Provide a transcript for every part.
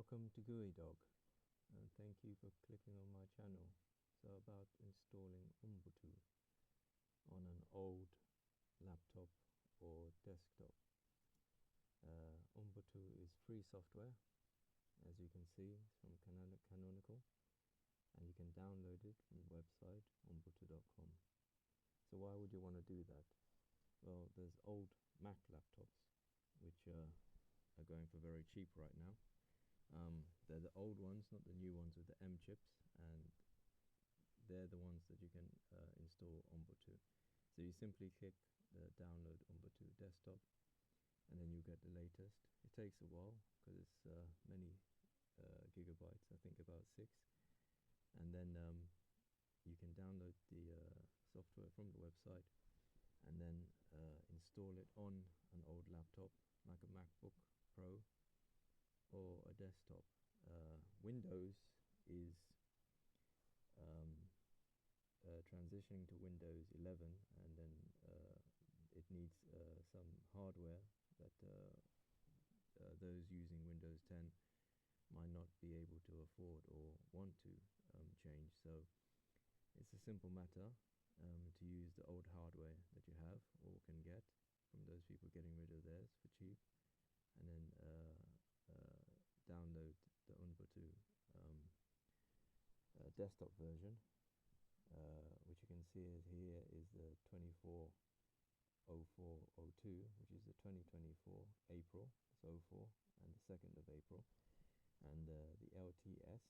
Welcome to GUI Dog, and thank you for clicking on my channel. So about installing Ubuntu on an old laptop or desktop. Ubuntu is free software, as you can see from Canonical, and you can download it from the website ubuntu.com. So why would you want to do that? Well, there's old Mac laptops which are going for very cheap right now. They're the old ones, not the new ones with the M chips, and they're the ones that you can install Ubuntu. So you simply click the download Ubuntu desktop, and then you get the latest. It takes a while because it's many gigabytes, I think about 6. And then you can download the software from the website and then install it on an old laptop like a MacBook Pro or a desktop. Windows is transitioning to Windows 11, and then it needs some hardware that those using Windows 10 might not be able to afford or want to change. So it's a simple matter to use the old hardware that you have or can get from those people getting rid of theirs for cheap, and then download the Ubuntu desktop version, which you can see here is the 24.04.02, which is the 2024 April, so 04, and the 2nd of April, and the LTS,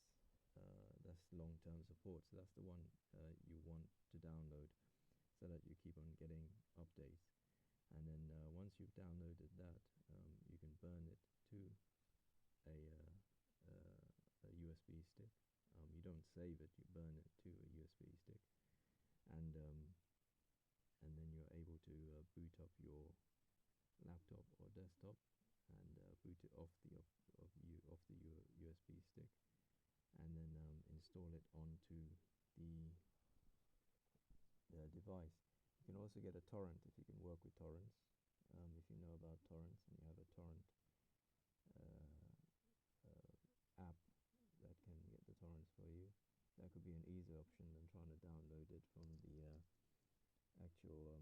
that's long-term support, so that's the one you want to download so that you keep on getting updates. And then once you've downloaded that, you can burn it to a USB stick. You don't save it, you burn it to a USB stick, and then you're able to boot up your laptop or desktop and boot it off the USB stick, and then install it onto the device. You can also get a torrent if you can work with torrents. If you know about torrents and you have a torrent app that can get the torrents for you, that could be an easier option than trying to download it from the actual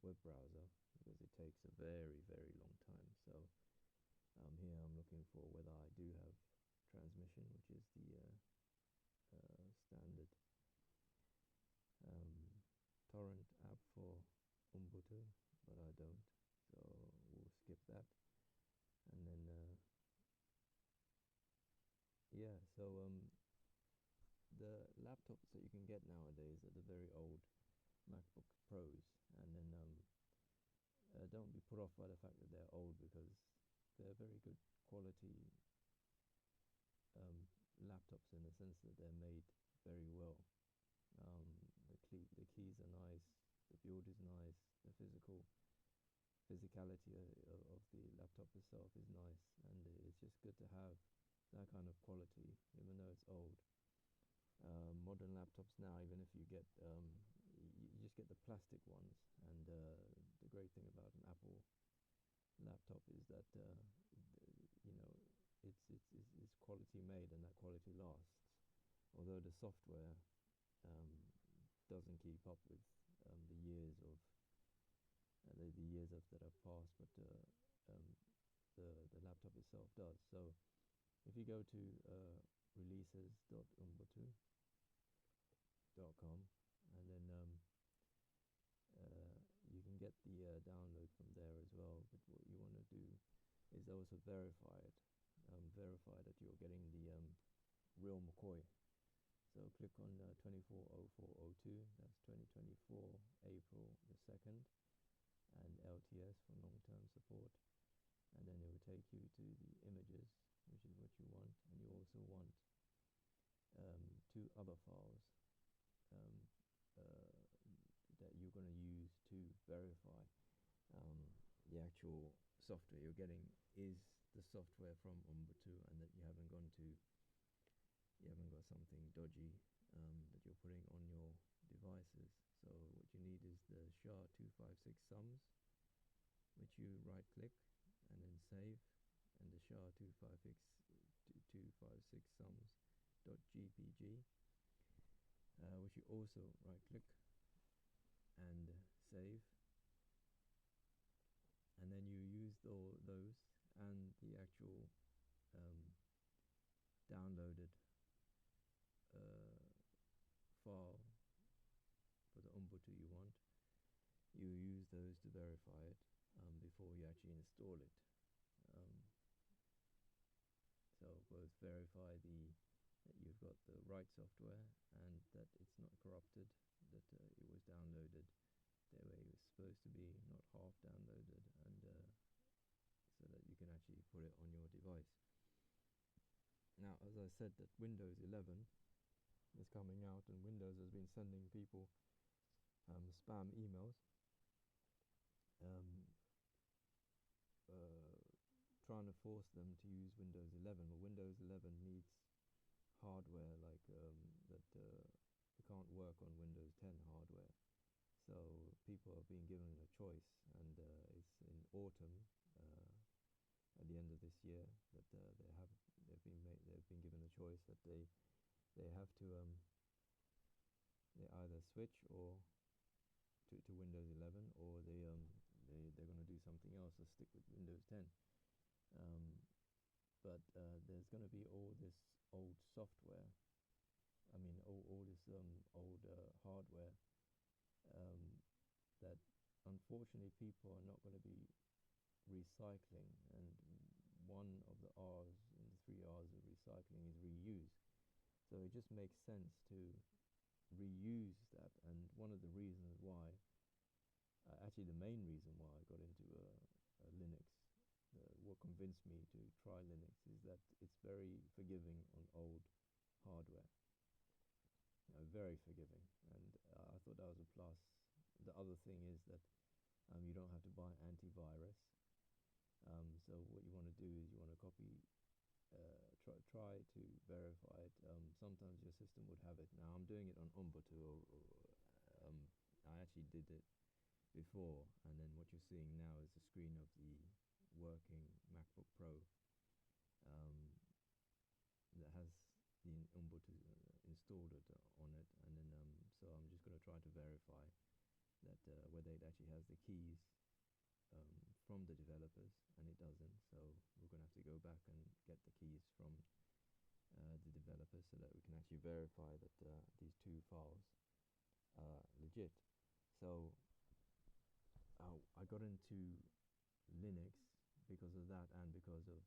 web browser, because it takes a very long time. So here I'm looking for whether I do have transmission, which is the standard torrent app for Ubuntu, but I don't, so we'll skip that. And then yeah, so the laptops that you can get nowadays are the very old MacBook Pros, and then don't be put off by the fact that they're old, because they're very good quality laptops in the sense that they're made very well. The keys are nice, the build is nice, the physicality of the laptop itself is nice, and it's just good to have that kind of quality, even though it's old. Modern laptops now, even if you get you just get the plastic ones, and the great thing about an Apple laptop is that you know, it's quality made, and that quality lasts, although the software doesn't keep up with the years of that have passed, but the laptop itself does. So if you go to releases.ubuntu.com, and then you can get the download from there as well. But what you want to do is also verify that you're getting the real McCoy. So click on 24.04.02, that's 2024 April the 2nd, and LTS for long-term support, and then it will take you to the images, which is what you want, and you also want 2 other files that you're going to use to verify the actual software you're getting is the software from Ubuntu, and that you haven't got something dodgy that you're putting on your devices. So what you need is the SHA-256 sums, which you right click and then save, and the SHA-256 12356sums.gpg, which you also right click and save, and then you use those and the actual downloaded file for the Ubuntu you want. You use those to verify it before you actually install it. So both verify that you've got the right software and that it's not corrupted, that it was downloaded the way it was supposed to be, not half downloaded, and so that you can actually put it on your device. Now, as I said, that Windows 11 is coming out, and Windows has been sending people spam emails trying to force them to use Windows 11. Well, Windows 11 needs hardware like that it can't work on Windows 10 hardware. So people are being given a choice, and it's in autumn at the end of this year that they've been given a choice that they have to they either switch or to Windows 11, or they're going to do something else or stick with Windows 10. But there's going to be all this old software, I mean all this old hardware that unfortunately people are not going to be recycling, and one of the R's in the 3 R's of recycling is reuse. So it just makes sense to reuse that, and one of the reasons why, actually the main reason why I got into Linux, what convinced me to try Linux, is that it's very forgiving on old hardware. Very forgiving, and I thought that was a plus. The other thing is that you don't have to buy antivirus. So what you want to do is you want to copy, try to verify it. Sometimes your system would have it. Now I'm doing it on Ubuntu. I actually did it before, and then what you're seeing now is the screen of the working MacBook Pro that has the Ubuntu installed on it, and then so I'm just going to try to verify that whether it actually has the keys from the developers, and it doesn't. So we're going to have to go back and get the keys from the developers so that we can actually verify that these two files are legit. So I got into Linux because of that, and because of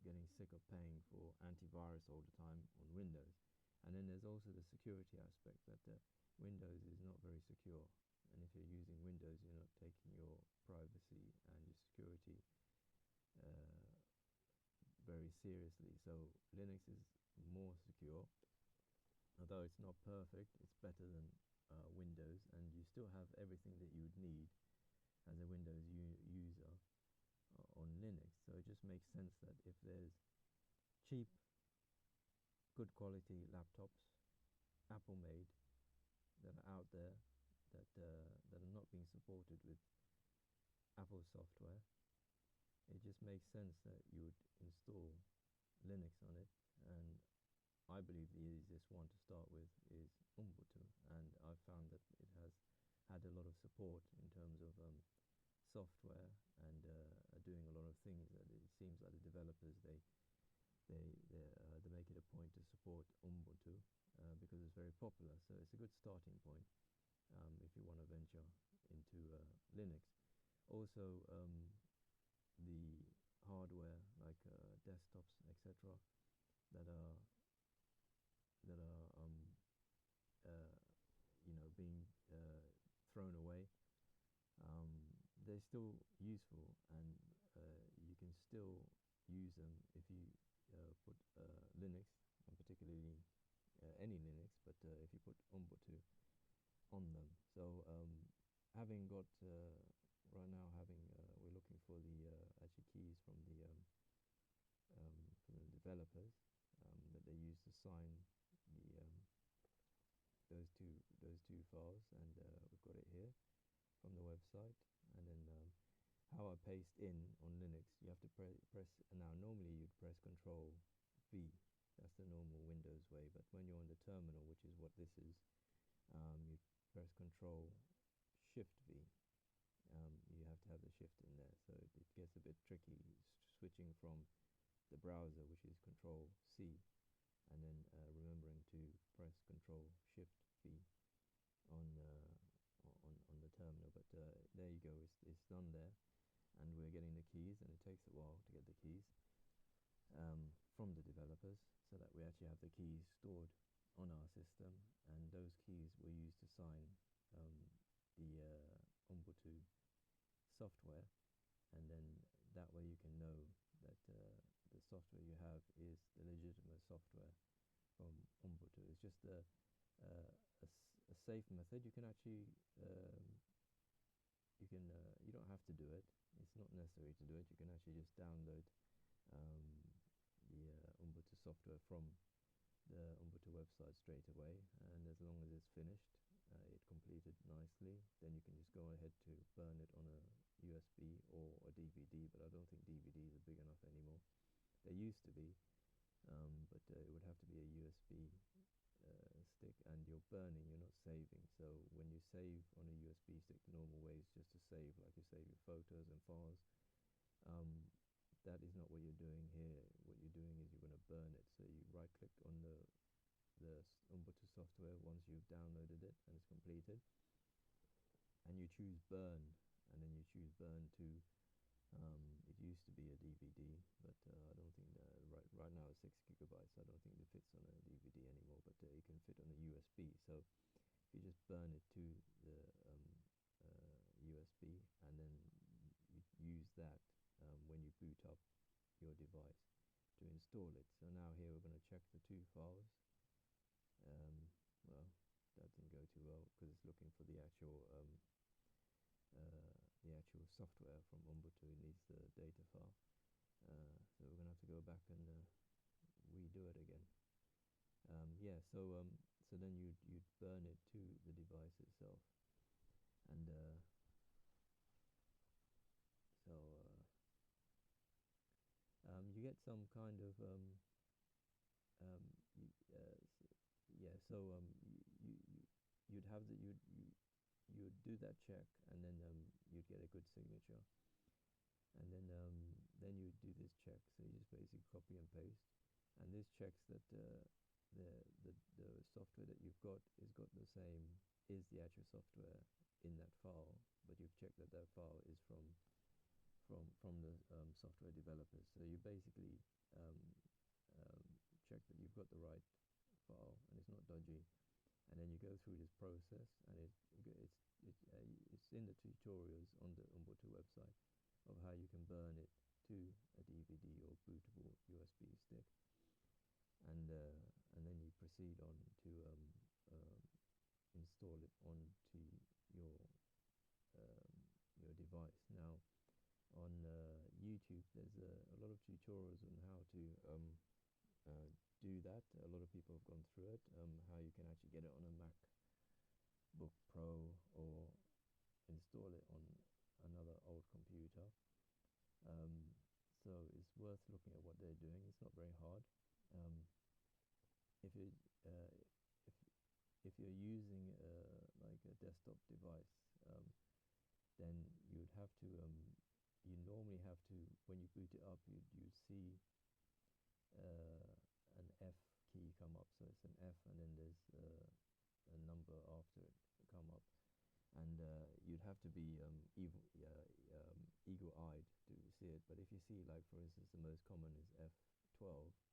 getting sick of paying for antivirus all the time on Windows. And then there's also the security aspect, that Windows is not very secure, and if you're using Windows, you're not taking your privacy and your security very seriously. So Linux is more secure, although it's not perfect. It's better than Windows, and you still have everything that you would need as a Windows user on Linux. So it just makes sense that if there's cheap, good quality laptops, Apple made, that are out there, that are not being supported with Apple software, it just makes sense that you would install Linux on it. And I believe the easiest one to start with is Ubuntu, and I've found that it has had a lot of support in terms of software, and doing a lot of things that it seems like the developers they make it a point to support Ubuntu because it's very popular. So it's a good starting point if you want to venture into Linux. Also, the hardware like desktops, etc., that are being thrown away, they're still useful, and you can still use them if you put Linux, and particularly any Linux, but if you put Ubuntu on them. So having got right now, we're looking for the actually keys from the developers that they use to sign the those two files, and we've got it here from the website. And then how I paste in on Linux, you have to press now normally you'd press Control V. That's the normal Windows way. But when you're on the terminal, which is what this is, you press Control Shift V. You have to have the shift in there, so it gets a bit tricky switching from the browser, which is Control C, and then remembering to press Control Shift V on the terminal. But there you go, it's done there, and we're getting the keys, and it takes a while to get the keys from the developers, so that we actually have the keys stored on our system, and those keys were used to sign the Ubuntu software, and then that way you can know that the software you have is the legitimate software from Ubuntu. It's just a safe method. You can actually you don't have to do it. It's not necessary to do it. You can actually just download the Ubuntu software from the Ubuntu website straight away, and as long as it's finished, it completed nicely, then you can just go ahead to burn it on a USB or a DVD, but I don't think DVDs are big enough anymore. They used to be, but it would have to be a USB stick, and you're burning, you're not saving. So when you save on a USB stick, the normal way is just to save, like you save your photos and files. That is not what you're doing here. What you're doing is you're going to burn it. So you right click on the Ubuntu software once you've downloaded it and it's completed, and you choose burn, and then you choose burn to it used to be a DVD, but I don't think that right now it's 6 gigabytes. I don't think it fits on a DVD anymore, but it can fit on a USB. So if you just burn it to the USB, and then you use that when you boot up your device to install it. So now here we're going to check the two files. Well, that didn't go too well because it's looking for the actual software from Ubuntu. It needs the data file, so we're going to have to go back and redo it again. Yeah, so then you'd burn it to the device itself, and you get some kind of yeah. So you'd have the you'd do that check, and then you'd get a good signature, and then you do this check. So you just basically copy and paste, and this checks that the software that you've got is the actual software in that file, but you've checked that file is from the software developers. So you basically check that you've got the right file and it's not dodgy, and then you go through this process, and it's in the tutorials on the Ubuntu website of how you can burn it to a DVD or bootable USB stick, and then you proceed on to install it onto your device. Now on YouTube there's a lot of tutorials on how to do that. A lot of people have gone through it, how you can actually get it on a MacBook Pro or install it on another old computer. So it's worth looking at what they're doing. It's not very hard. If you if you're using like a desktop device, then you'd have to you normally have to, when you boot it up, you'd see an F key come up. So it's an F, and then there's a number after it come up, and you'd have to be eagle-eyed to see it. But if you see, like for instance, the most common is F12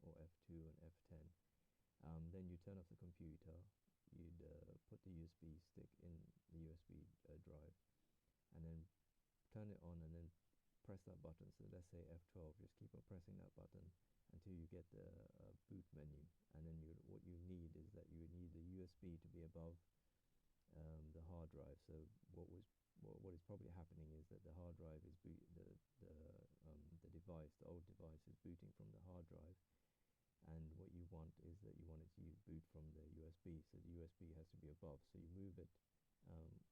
or F2 and F10, then you turn off the computer, you'd put the USB stick in the USB drive, and then turn it on, and then press that button. So let's say F12, just keep on pressing that button until you get the boot menu, and then what you need is that you need the USB to be above the hard drive. So what is probably happening is that the hard drive is the device, the old device, is booting from the hard drive, and what you want is that you want it to boot from the USB. So the USB has to be above. So you move it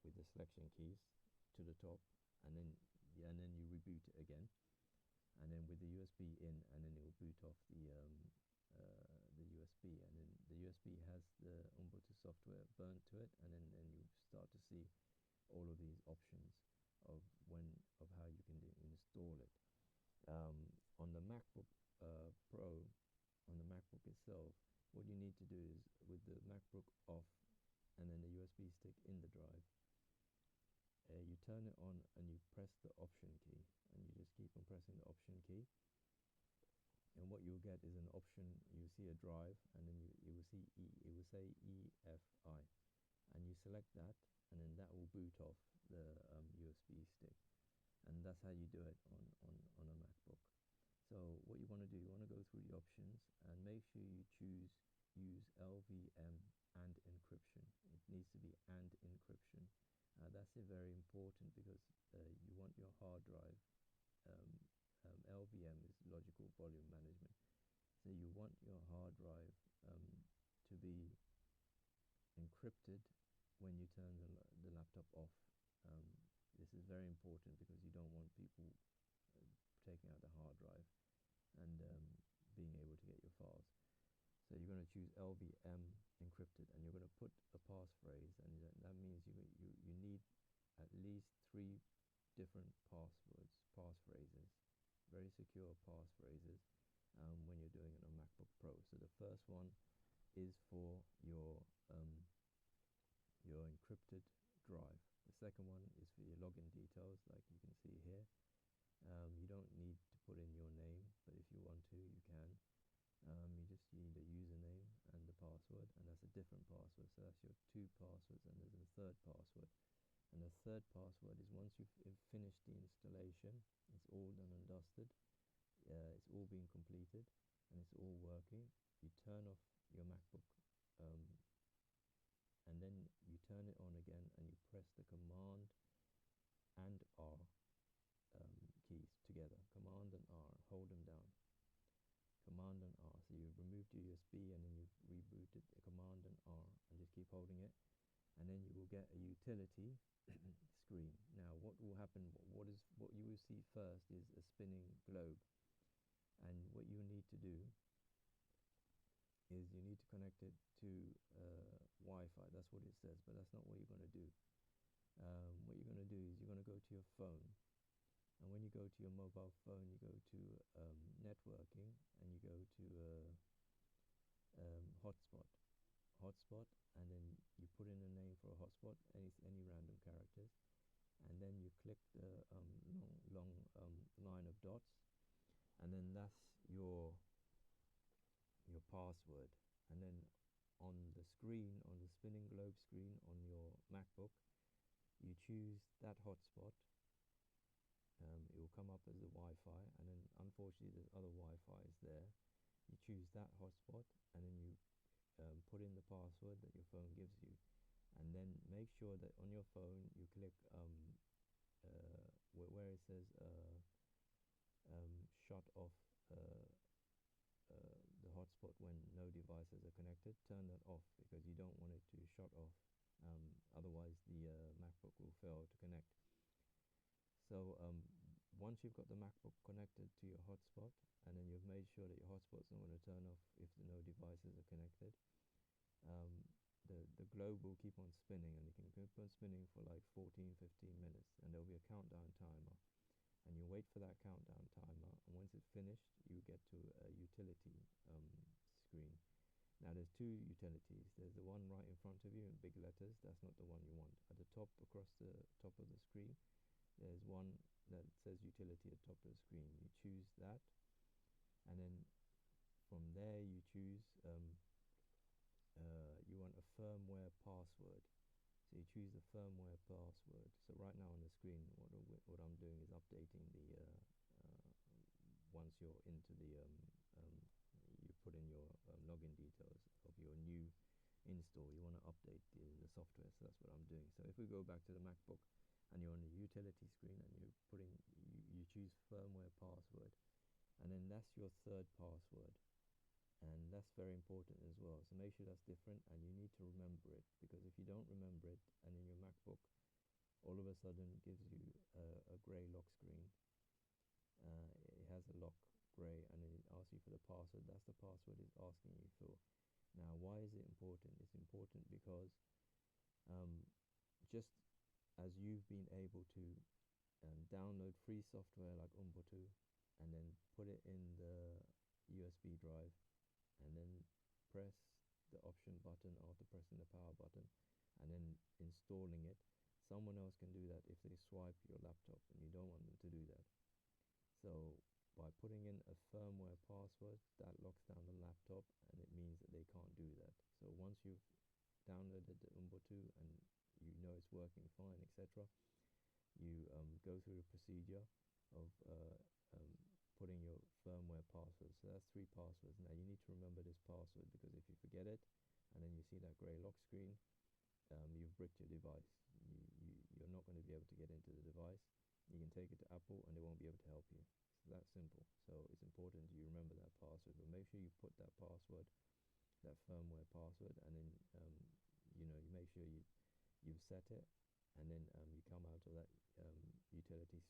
with the selection keys to the top, and then you reboot it again, and then with the USB in, and then it will boot off the USB, and then the USB has the Ubuntu software burnt to it, and then you start to see all of these options of how you can install it. On the MacBook Pro, on the MacBook itself, what you need to do is, with the MacBook off and then the USB stick in the drive, you turn it on and you press the option key, and you just keep on pressing the option key, and what you'll get is an option. You see a drive, and then you will see it will say EFI, and you select that, and then that will boot off the USB stick, and that's how you do it on a MacBook. So what you want to do, you want to go through the options and make sure you use LVM and encryption. It needs to be and encryption. That's very important, because you want your hard drive, LVM is logical volume management, so you want your hard drive to be encrypted when you turn the laptop off. This is very important, because you don't want people taking out the hard drive and being able to get your files. So you're going to choose LVM encrypted, and you're going to put a passphrase, and that means you need at least 3 different passphrases, very secure passphrases, when you're doing it on MacBook Pro. So the first one is for your encrypted drive. The second one is for your login details, like you can see here. You don't need to put in your name, but if you want to, you can. You just need a username and the password, and that's a different password. So that's your 2 passwords, and there's a third password. And the third password is, once you've finished the installation, it's all done and dusted, it's all been completed, and it's all working, you turn off your MacBook, and then you turn it on again, and you press the Command and R keys together, Command and R, hold them down, Command and R. So you've removed your USB, and then you've rebooted the Command and R, and just keep holding it, and then you will get a utility screen. Now what will happen, what you will see first is a spinning globe, and what you need to do is you need to connect it to Wi-Fi. That's what it says, but that's not what you're going to do. What you're going to do is you're going to go to your phone, and when you go to your mobile phone, you go to networking, and you go to hotspot, and then you put in a name for a hotspot, any random characters, and then you click the long line of dots, and then that's your password. And then on the screen, on the spinning globe screen on your MacBook, you choose that hotspot. It will come up as the Wi-Fi, and then unfortunately there's other Wi-Fi's there. You choose that hotspot, and then you put in the password that your phone gives you, and then make sure that on your phone you click where it says shut off the hotspot when no devices are connected. Turn that off, because you don't want it to shut off, otherwise the MacBook will fail to connect. So once you've got the MacBook connected to your hotspot, and then you've made sure that your hotspot's not going to turn off if no devices are connected, the globe will keep on spinning, and you can keep on spinning for like 14-15 minutes, and there'll be a countdown timer, and you wait for that countdown timer, and once it's finished, you get to a utility screen. Now there's 2 utilities. There's the one right in front of you in big letters. That's not the one you want. At the top, across the top of the screen, there's one that says utility at the top of the screen. You choose that, and then from there you choose you want a firmware password. So you choose the firmware password. So right now on the screen, what I'm doing is updating the once you're into the you put in your login details of your new install. You want to update the software, so that's what I'm doing. So if we go back to the MacBook, and you're on the utility screen, and you choose firmware password, and then that's your third password, and that's very important as well. So make sure that's different, and you need to remember it, because if you don't remember it, and in your MacBook all of a sudden gives you a gray lock screen, it has a lock gray, and then it asks you for the password. That's the password it's asking you for. Now, why is it important? It's important because just as you've been able to download free software like Ubuntu and then put it in the USB drive and then press the option button after pressing the power button and then installing it, someone else can do that if they swipe your laptop, and you don't want them to do that. So by putting in a firmware password, that locks down the laptop, and it means that they can't do that. So once you've downloaded the Ubuntu and you know it's working fine, etc., you go through the procedure of putting your firmware password. So that's 3 passwords. Now you need to remember this password, because if you forget it and then you see that grey lock screen, you've bricked your device. You're not going to be able to get into the device. You can take it to Apple and they won't be able to help you. It's that simple. So it's important you remember that password, but make sure you put that password, that firmware password, and then you make sure you've set it, and then you come out of that utility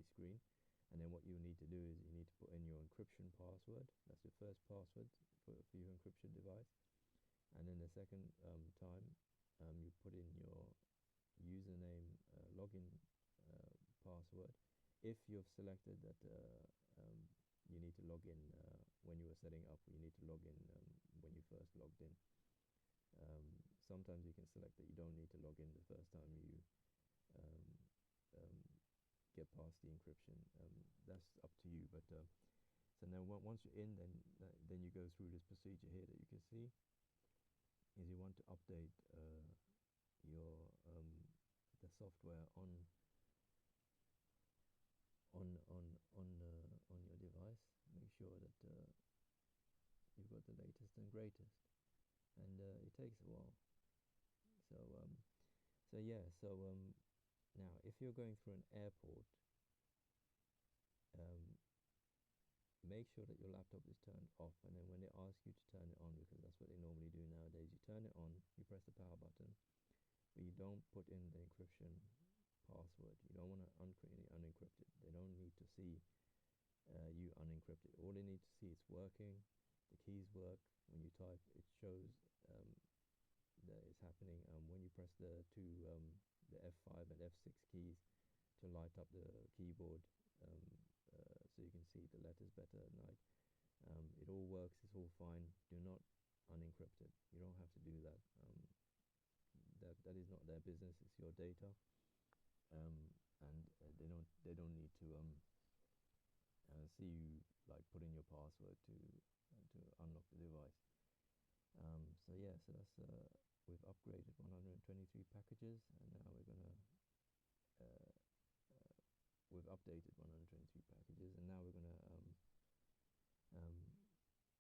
screen, and then what you need to do is you need to put in your encryption password. That's the first password for your encryption device, and then the second time you put in your username login password. If you've selected that you need to log in when you were setting up, you need to log in when you first logged in. Sometimes you can select that you don't need to log in the first time you get past the encryption. That's up to you. But so now once you're in, then you go through this procedure here that you can see. Is you want to update your the software on your device. Make sure that you've got the latest and greatest, and it takes a while. So yeah. Now if you're going through an airport, make sure that your laptop is turned off, and then when they ask you to turn it on, because that's what they normally do nowadays, you turn it on, you press the power button, but you don't put in the encryption password. You don't want to unencrypt it. They don't need to see you unencrypt it. All they need to see it's working, the keys work. When you type, it shows that it's happening. When you press the F5 and F6 keys to light up the keyboard, so you can see the letters better at night, it all works, it's all fine. Do not unencrypt it. You don't have to do that. That is not their business. It's your data, and they don't need to see you like put in your password to unlock the device. So yeah, so that's we've upgraded 123 packages, and now we're gonna we've updated 123 packages, and now we're gonna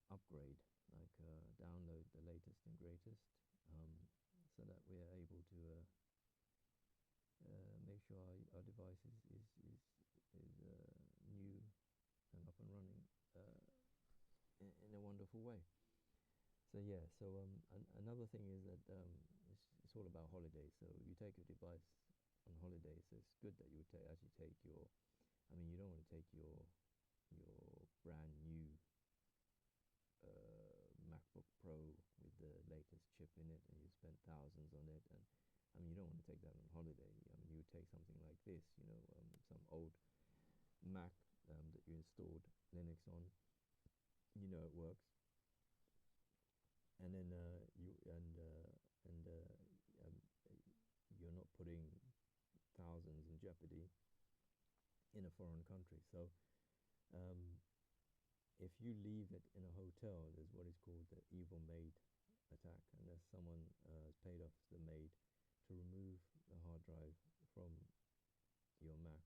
upgrade, like download the latest and greatest, so that we are able to make sure our device is new and up and running in a wonderful way. So yeah, so another thing is that it's all about holidays. So you take your device on holidays, so it's good that you would actually take your, I mean, you don't want to take your brand new MacBook Pro with the latest chip in it, and you spent thousands on it, and I mean, you don't want to take that on holiday. I mean, you would take something like this, some old Mac that you installed Linux on, it works, and then you're not putting thousands in jeopardy in a foreign country. So if you leave it in a hotel, there's what is called the evil maid attack, and there's someone has paid off the maid to remove the hard drive from your Mac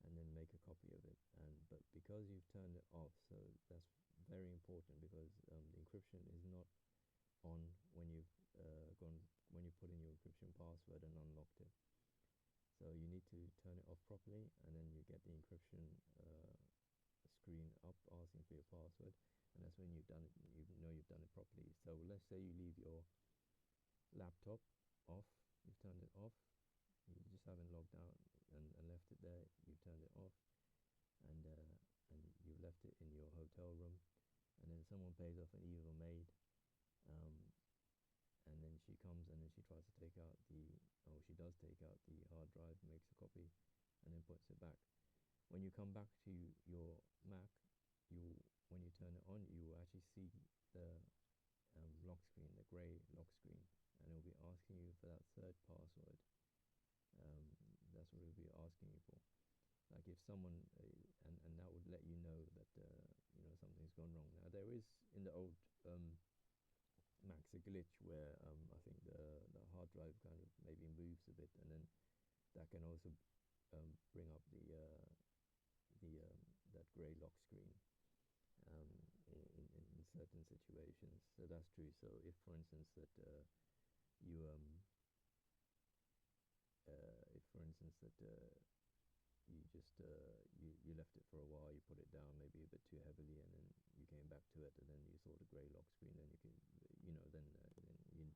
and then make a copy of it. But because you've turned it off, so that's very important, because the encryption is not on when you've when you put in your encryption password and unlocked it. So you need to turn it off properly, and then you get the encryption screen up asking for your password, and that's when you've done it. You've done it properly. So let's say you leave your laptop off, you've turned it off, you just haven't logged out and left it there. You've turned it off, and you've left it in your hotel room, and then someone pays off an evil maid um, and then she comes and then she tries to take out she does take out the hard drive, makes a copy, and then puts it back. When you come back to your Mac, when you turn it on, you will actually see the lock screen, the grey lock screen, and it will be asking you for that third password. That's what it will be asking you for. Like if someone, and that would let you know that something's gone wrong. Now there is in the old Macs a glitch where I think the hard drive kind of maybe moves a bit, and then that can also bring up that grey lock screen in certain situations. So that's true. So if, for instance, that you if for instance that you just you left it for a while, you put it down maybe a bit too heavily, and then you came back to it, and then you saw the grey lock screen, then you can then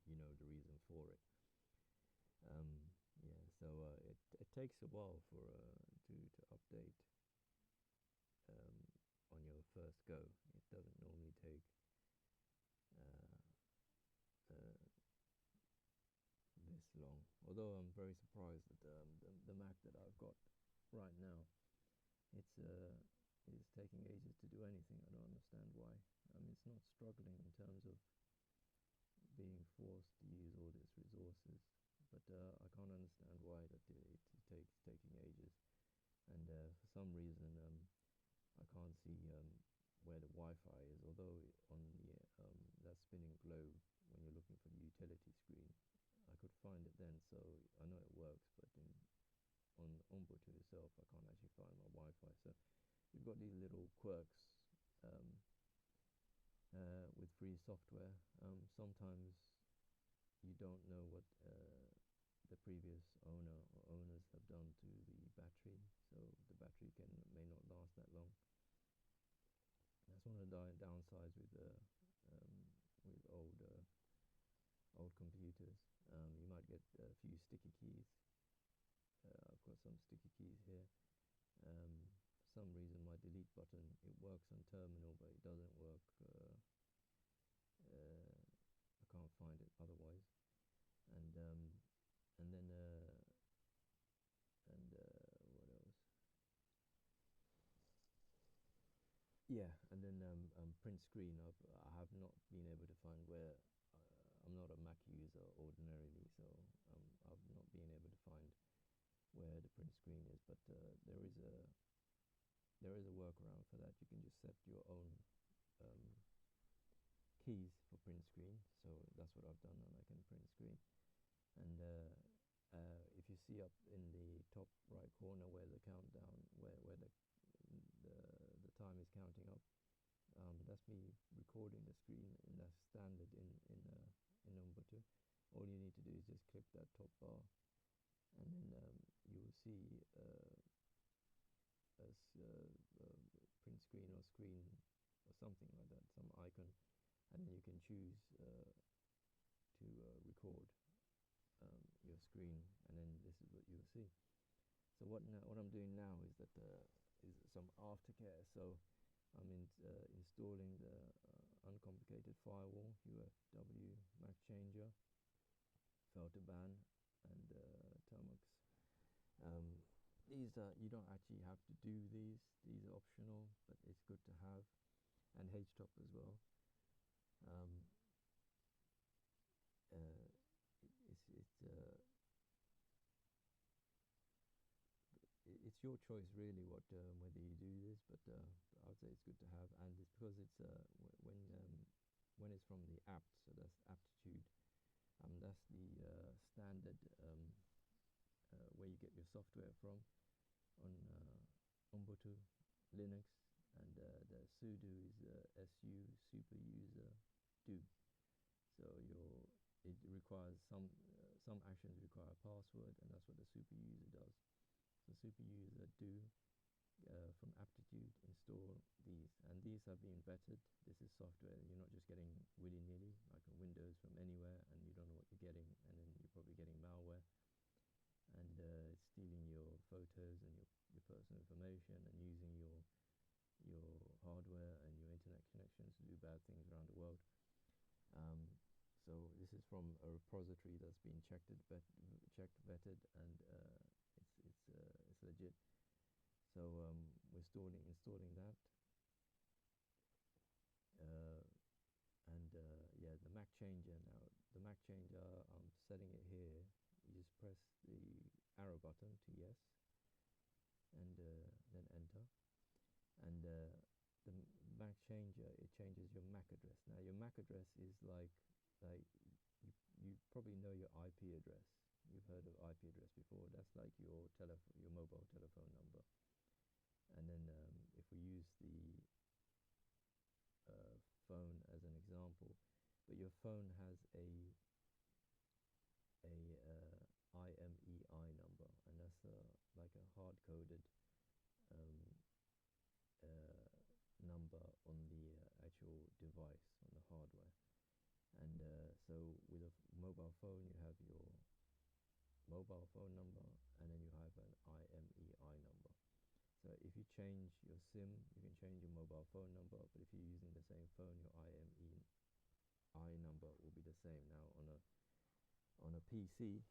you know the reason for it. Yeah, so it takes a while for to update on your first go. It doesn't normally take this long. Although I'm very surprised that the Mac that I've got right now, it's taking ages to do anything. I don't understand why. I mean, it's not struggling in terms of being forced to use all its resources, but I can't understand why that it takes taking ages. And for some reason, I can't see where the Wi-Fi is. Although on the that spinning globe, when you're looking for the utility screen, I could find it then. So I know it works, but on Ubuntu itself, I can't actually find my Wi-Fi. So you've got these little quirks with free software. Sometimes you don't know what the previous owner or owners have done to the battery, so the battery may not last that long. That's one of the downsides with old computers. You might get a few sticky keys. I've got some sticky keys here. For some reason my delete button, it works on terminal, but it doesn't work. I can't find it otherwise. And then what else? Yeah, and then print screen. I have not been able to find where. I'm not a Mac user ordinarily, so I've not been able to find where the print screen is. But there is a workaround for that. You can just set your own keys for print screen. So that's what I've done, and I can print screen. And if you see up in the top right corner where the countdown, where the time is counting up, that's me recording the screen, and that's standard in Ubuntu. All you need to do is just click that top bar, and then you will see print screen or screen or something like that, some icon, and then you can choose to record your screen, and then this is what you'll see. So what I'm doing now is that is some aftercare. So I'm installing the uncomplicated firewall, UFW, Mac changer, filter ban, and termux. These you don't actually have to do these. These are optional, but it's good to have, and HTOP as well. It's your choice really whether you do this, but I would say it's good to have, and it's because it's when it's from the apt, so that's aptitude. That's the standard where you get your software from on Ubuntu, Linux, and the sudo is su super user do. So it requires some actions require a password, and that's what the super user does. So super user do from aptitude install these, and these have been vetted. This is software. You're not just getting willy-nilly like a Windows from anywhere, and you don't know what you're getting, and then you're probably getting malware, and it's stealing your photos and your personal information, and using your hardware and your internet connections to do bad things around the world. So this is from a repository that's been checked, vetted, and it's legit. So we're installing that, and yeah, the Mac changer now. The Mac changer, I'm setting it here. You just press the arrow button to yes, and then enter, and the Mac changer, it changes your Mac address. Now your Mac address is like you probably know your IP address. You've heard of IP address before. That's like your mobile telephone number. And then if we use the phone as an example, but your phone has a IMEI number, and that's like a hard-coded number on the actual device, on the hardware. And so with a mobile phone, you have your mobile phone number, and then you have an IMEI number. So if you change your SIM, you can change your mobile phone number, but if you're using the same phone, your IMEI number will be the same. Now on a PC,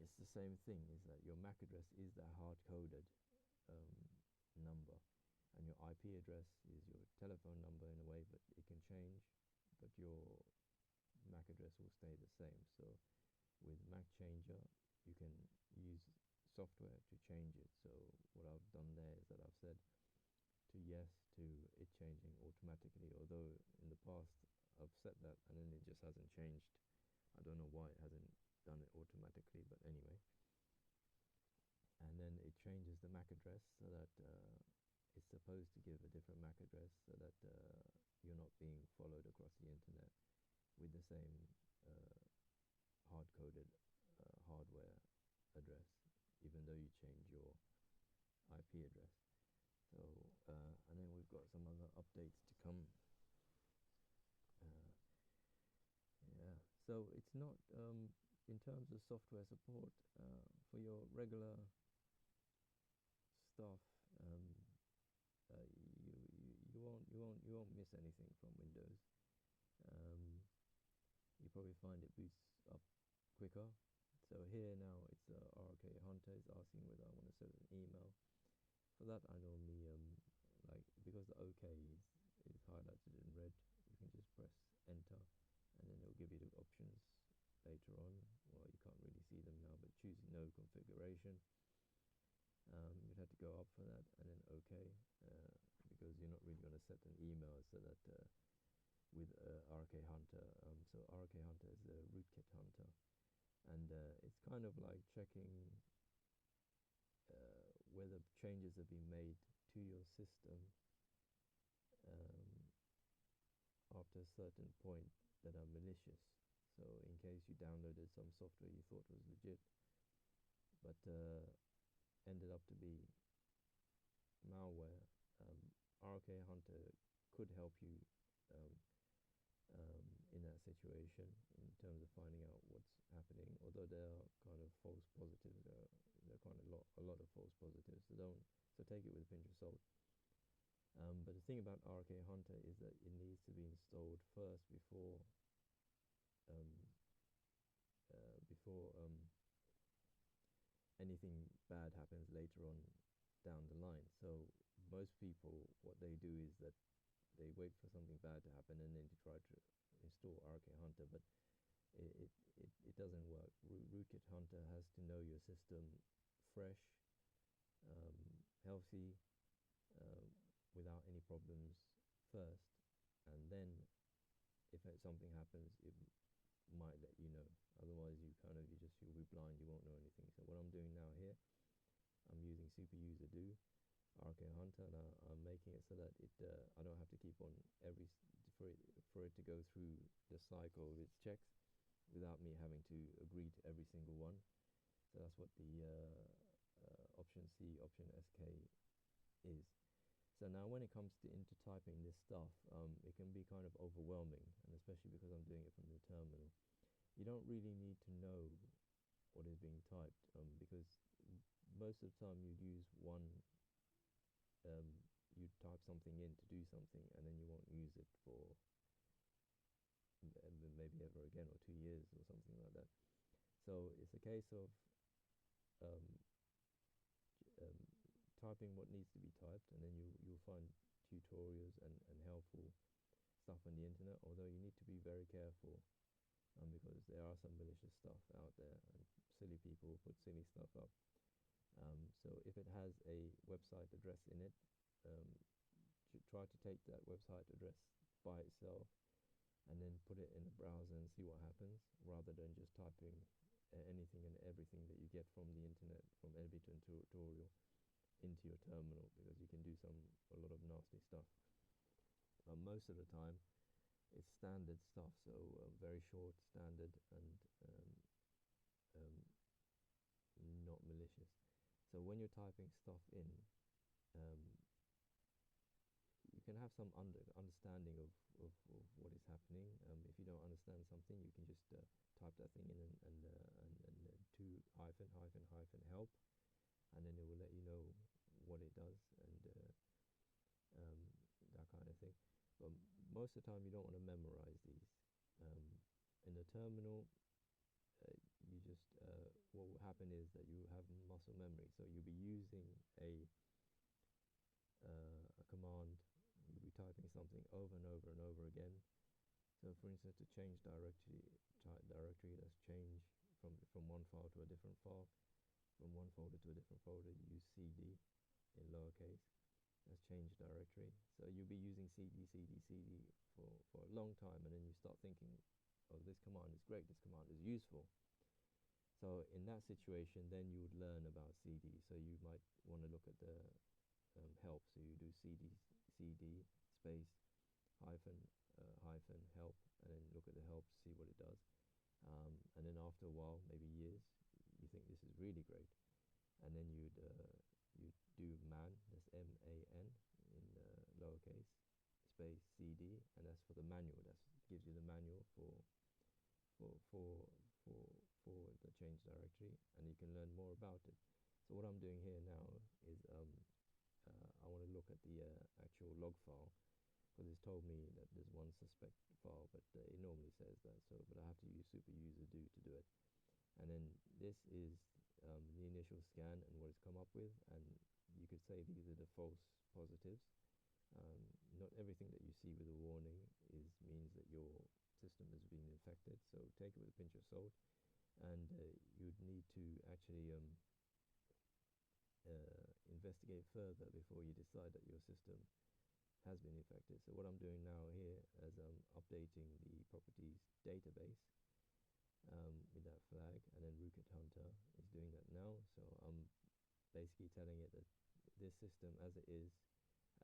it's the same thing, is that your MAC address is that hard-coded number, and your IP address is your telephone number in a way, but it can change, but your MAC address will stay the same. So with Mac Changer, you can use software to change it. So what I've done there is that I've said to yes to it changing automatically, although in the past I've set that and then it just hasn't changed. I don't know why it hasn't done it automatically, but anyway. And then it changes the MAC address so that it's supposed to give a different MAC address so that you're not being followed across the internet with the same hard-coded hardware address, even though you change your IP address. So and then we've got some other updates to come. Yeah, so it's not in terms of software support for your regular stuff. You won't miss anything from Windows. You probably find it boots up quicker. So here now it's RK Hunter is asking whether I want to send an email. For that, I normally like, because the OK is highlighted in red, you can just press enter, and then it'll give you the options later on. Well, you can't really see them now, but choose no configuration. You'd have to go up for that, and then OK, because you're not really going to set an email so that with RK Hunter. So RK Hunter is a Rootkit Hunter, and it's kind of like checking whether changes have been made to your system after a certain point that are malicious. So in case you downloaded some software you thought was legit, but ended up to be malware, RK Hunter could help you in that situation in terms of finding out what's happening. Although there are kind of false positives, there are kind of a lot of false positives. So take it with a pinch of salt. But the thing about RK Hunter is that it needs to be installed first before anything bad happens later on down the line. So most people, what they do is that they wait for something bad to happen and then they try to install RK Hunter, but it doesn't work. Rootkit Hunter has to know your system fresh, healthy, without any problems first, and then if something happens, it might let you know. Otherwise, you'll be blind. You won't know anything. So what I'm doing now here, I'm using super user do RK Hunter, and I'm making it so that I don't have to keep on for it to go through the cycle of its checks without me having to agree to every single one. So that's what the option C, option SK is. So now when it comes into typing this stuff, it can be kind of overwhelming, and especially because I'm doing it from the terminal. You don't really need to know what is being typed, because most of the time you'd use you'd type something in to do something, and then you won't use it for maybe ever again, or 2 years or something like that. So it's a case of um, um, typing what needs to be typed, and then you'll find tutorials and helpful stuff on the internet, although you need to be very careful, because there are some malicious stuff out there, and silly people put silly stuff up. So if it has a website address in it, try to take that website address by itself and then put it in the browser and see what happens, rather than just typing anything and everything that you get from the internet, from every tutorial, into your terminal, because you can do a lot of nasty stuff. Most of the time it's standard stuff, so very short, standard, and not malicious. So when you're typing stuff in, um, you can have some understanding of what is happening. If you don't understand something, you can just type that thing in and to hyphen help, and then it will let you know what it does, and that kind of thing. But most of the time you don't want to memorize these. In the terminal, you just what will happen is that you have muscle memory, so you'll be using a command, you'll be typing something over and over and over again. So for instance, to change directory, let's change from one file to a different file, from one folder to a different folder, use cd in lowercase. Let's change directory. So you'll be using cd for a long time, and then you start thinking, oh, this command is great, this command is useful. So in that situation, then you would learn about cd. So you might want to look at the help. So you do cd space hyphen help, and then look at the help to see what it does. And then after a while, maybe years, you think this is really great, and then you'd do man, that's MAN in lowercase, space cd, and that's for the manual. That gives you the manual for the change directory, and you can learn more about it. So what I'm doing here now is I want to look at the actual log file, because it's told me that there's one suspect file, but it normally says that. So, but I have to use super user do to do it. And then this is the initial scan and what it's come up with, and you could say these are the false positives. Not everything that you see with a warning means that your system has been infected, so take it with a pinch of salt, and you'd need to actually investigate further before you decide that your system has been infected. So what I'm doing now here is I'm updating the properties database with that flag, and then Rootkit Hunter is doing that now. So I'm basically telling it that this system as it is,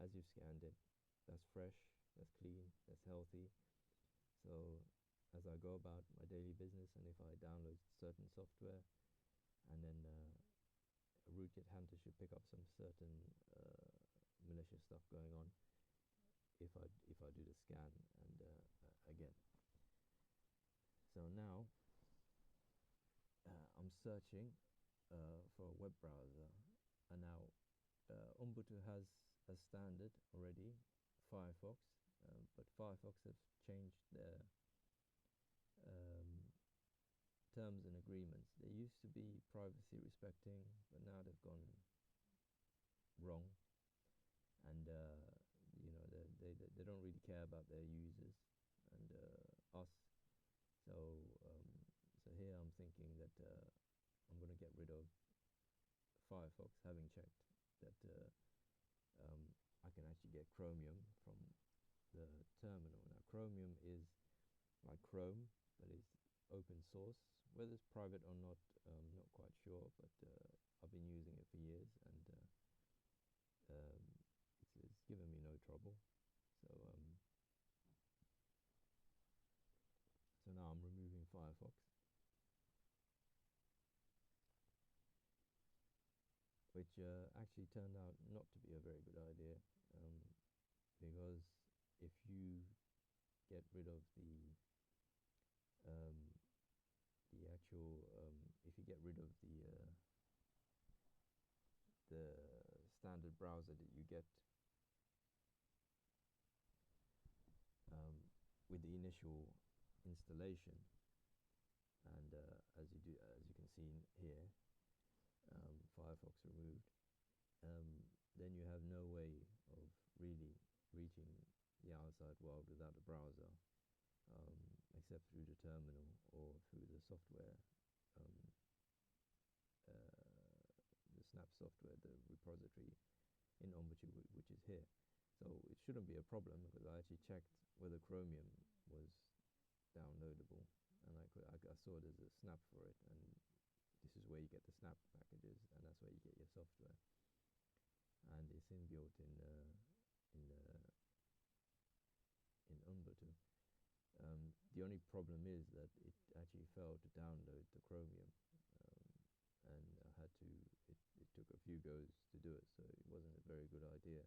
as you've scanned it, that's fresh, that's clean, that's healthy. So as I go about my daily business, and if I download certain software, and then Rootkit Hunter should pick up some certain malicious stuff going on if I do the scan, and again. So now I'm searching for a web browser, and now Ubuntu has a standard already, Firefox, but Firefox have changed their terms and agreements. They used to be privacy respecting, but now they've gone wrong, and they don't really care about their users and us. So so here I'm thinking that I'm going to get rid of Firefox, having checked that I can actually get Chromium from the terminal. Now Chromium is like Chrome, but it's open source. Whether it's private or not, not quite sure, but I've been using it for years, and it's given me no trouble. So now I'm removing Firefox, which actually turned out not to be a very good idea, because if you get rid of the actual if you get rid of the standard browser that you get with the initial installation, and as you can see here, Firefox removed, then you have no way of really reaching the outside world without a browser, except through the terminal or through the software, the Snap software, the repository in Ubuntu, which is here. So it shouldn't be a problem, because I actually checked whether Chromium was downloadable, and I saw there's a snap for it, and this is where you get the snap packages, and that's where you get your software, and it's inbuilt in Ubuntu. The only problem is that it actually failed to download the Chromium, and I had to. It took a few goes to do it, so it wasn't a very good idea.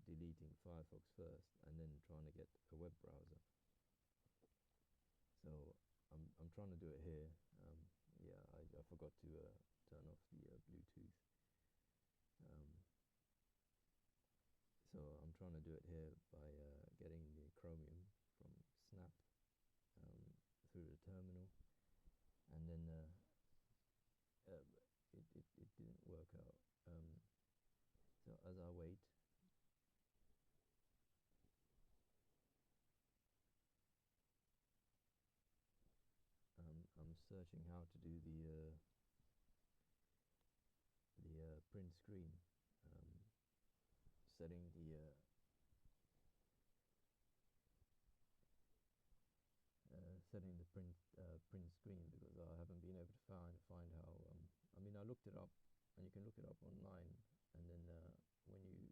Deleting Firefox first and then trying to get a web browser. So I'm trying to do it here. Yeah, I forgot to turn off the Bluetooth. So I'm trying to do it here by getting the Chromium from Snap through the terminal, and then it didn't work out. So as I wait, I'm searching how to do the print screen, setting the print screen, because I haven't been able to find how. I mean, I looked it up, and you can look it up online, and then when you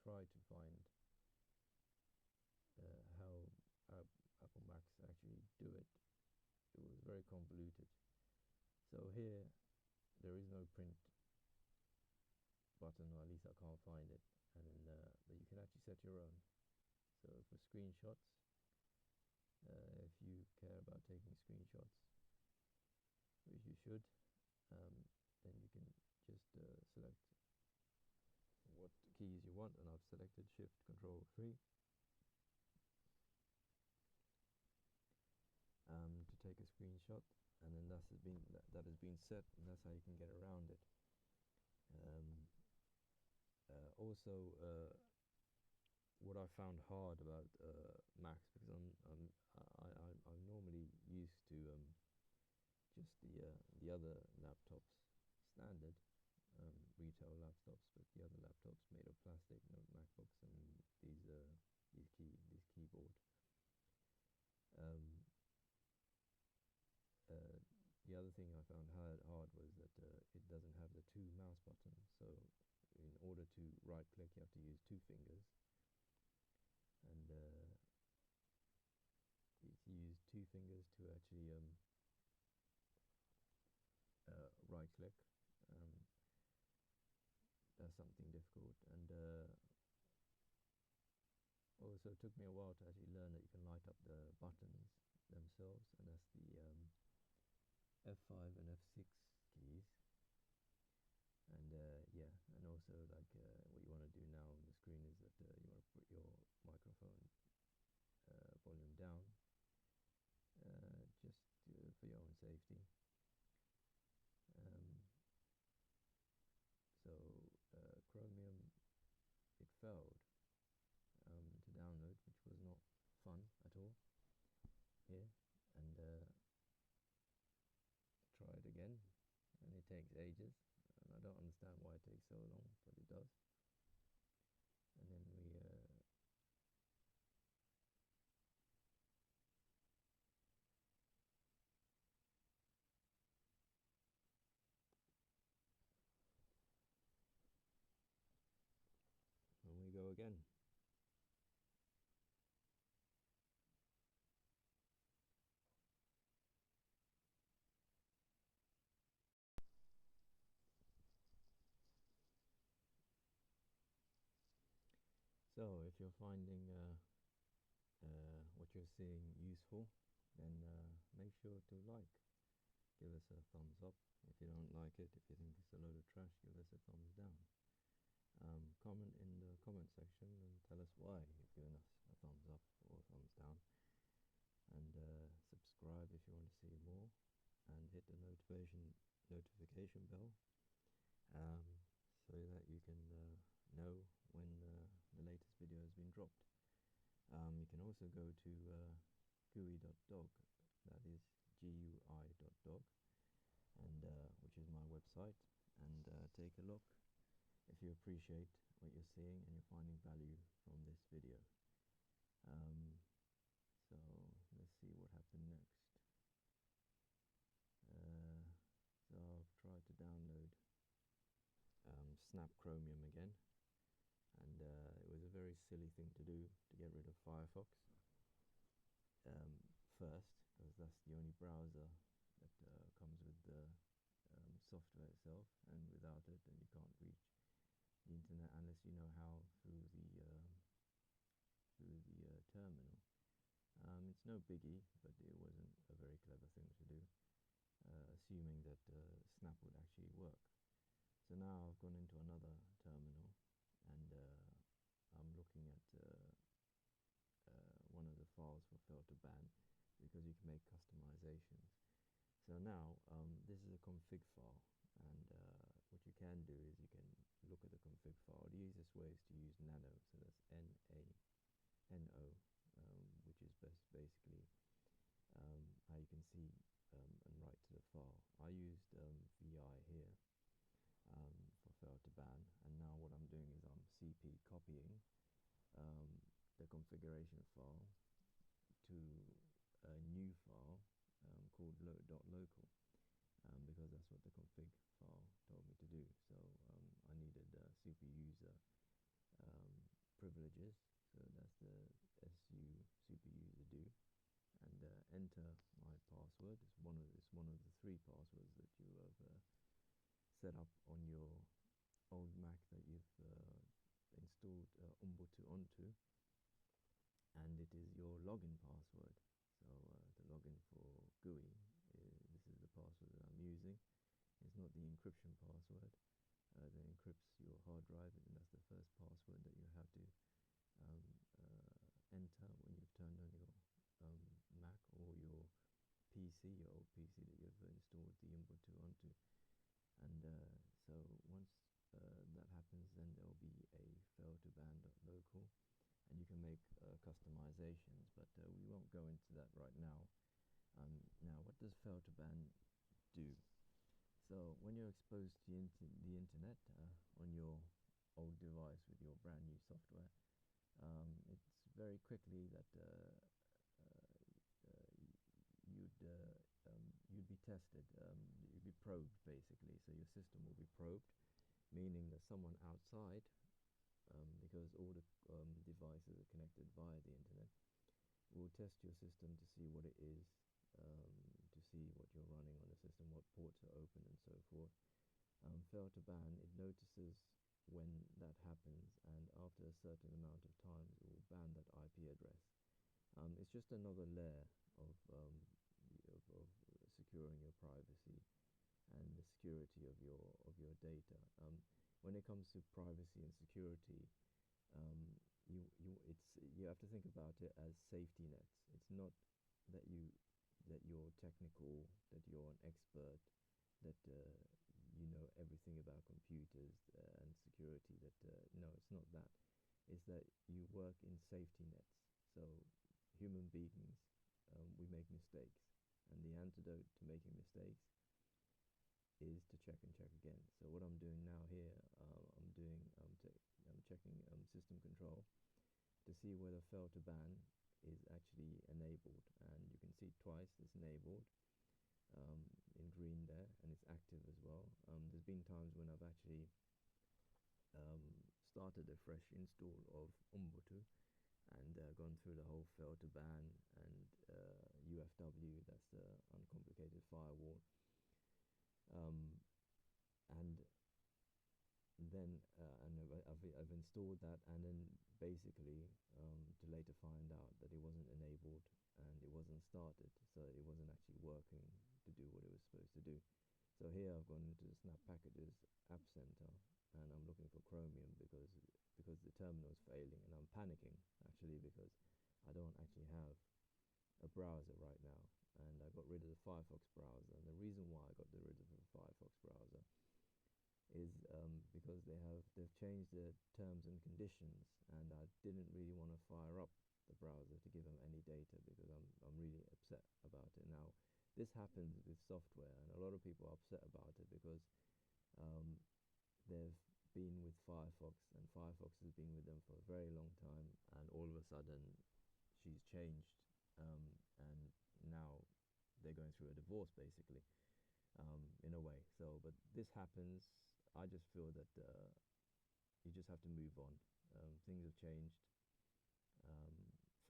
try to find how Apple Macs actually do it, it was very convoluted. So here there is no print button, or at least I can't find it, and then but you can actually set your own. So for screenshots, if you care about taking screenshots, which you should, then you can just select what keys you want, and I've selected Shift Control 3 to take a screenshot, and then that has been set, and that's how you can get around it. Also, what I found hard about Macs, because I'm normally used to just the other laptops, standard retail laptops, but the other laptops made of plastic, not MacBooks, and this keyboard. The other thing I found hard was that it doesn't have the 2 mouse buttons. So in order to right click, you have to use 2 fingers, and you use 2 fingers to actually right click. That's something difficult, and also it took me a while to actually learn that you can light up the buttons themselves, and that's the F5 and F6 keys. And yeah, and also like what you want to do now on the screen is that you want to put your microphone volume down, just for your own safety. So Chromium, it failed to download, which was not fun at all here, and try it again, and it takes ages, and I don't understand why it takes so long, but it does. And then we go again. So if you're finding what you're seeing useful, then make sure to give us a thumbs up. If you don't like it, if you think it's a load of trash, give us a thumbs down. Comment in the comments comment section and tell us why you've given us a thumbs up or a thumbs down, and subscribe if you want to see more, and hit the notification bell, so that you can know when the latest video has been dropped. You can also go to gui.dog, that is GUI.dog, and which is my website, and take a look if you appreciate what you're seeing and you're finding value from this video. So let's see what happened next. So I've tried to download Snap Chromium again, and it was a very silly thing to do, to get rid of Firefox first, because that's the only browser that comes with the software itself, and without it then you can't reach the internet unless you know how through the terminal. It's no biggie, but it wasn't a very clever thing to do, assuming that Snap would actually work. So now I've gone into another terminal, and I'm looking at one of the files for filter ban, because you can make customizations. So now this is a config file, and what you can do is you can look at the config file. The easiest way is to use nano, so that's N-A-N-O, which is basically how you can see and write to the file. I used VI here for filter ban, and now what I'm doing is I'm CP copying the configuration file to a new file called .local, because that's what the config file told me to do. So I needed super user privileges, so that's the SU super user do, and enter my password. It's one of the 3 passwords that you have set up on your old Mac that you've installed Ubuntu onto, and it is your login password. So the login for GUI, this is the password that I'm using. It's not the encryption password that encrypts your hard drive, and that's the first password that you have to enter when you've turned on your Mac or your PC, your old PC that you've installed the Ubuntu onto. And so once that happens, then there'll be a fail-to-ban.local, and you can make customizations, but we won't go into that right now. Now, what does fail-to-ban do? So when you're exposed to the internet on your old device with your brand new software, it's very quickly that you'd be tested, you'd be probed basically. So your system will be probed, meaning that someone outside, because all the devices are connected via the internet, will test your system to see what it is, to see what you're running on the system, what ports are open, and so forth. Fail to ban, it notices when that happens, and after a certain amount of time it will ban that IP address. It's just another layer of securing your privacy and the security of your data. When it comes to privacy and security, you have to think about it as safety nets. It's not that you're technical, that you're an expert, that you know everything about computers and security. No, it's not that. It's that you work in safety nets. So human beings, we make mistakes, and the antidote to making mistakes is to check and check again. So what I'm doing now here, I'm checking system control to see whether fail to ban is actually enabled, and you can see twice it's enabled in green there, and it's active as well. There's been times when I've actually started a fresh install of Ubuntu and gone through the whole fail to ban and UFW, that's the uncomplicated firewall, and then I've installed that, and then basically to later find out that it wasn't enabled and it wasn't started, so it wasn't actually working to do what it was supposed to do. So here I've gone into the Snap Packages App Center, and I'm looking for Chromium because the terminal's failing, and I'm panicking actually because I don't actually have a browser right now, and I got rid of the Firefox browser. And the reason why I got rid of the Firefox browser is because they've changed the terms and conditions, and I didn't really want to fire up the browser to give them any data because I'm really upset about it. Now, this happens with software, and a lot of people are upset about it because they've been with Firefox, and Firefox has been with them for a very long time, and all of a sudden she's changed, and now they're going through a divorce basically, in a way. So, but this happens. I just feel that you just have to move on. Things have changed.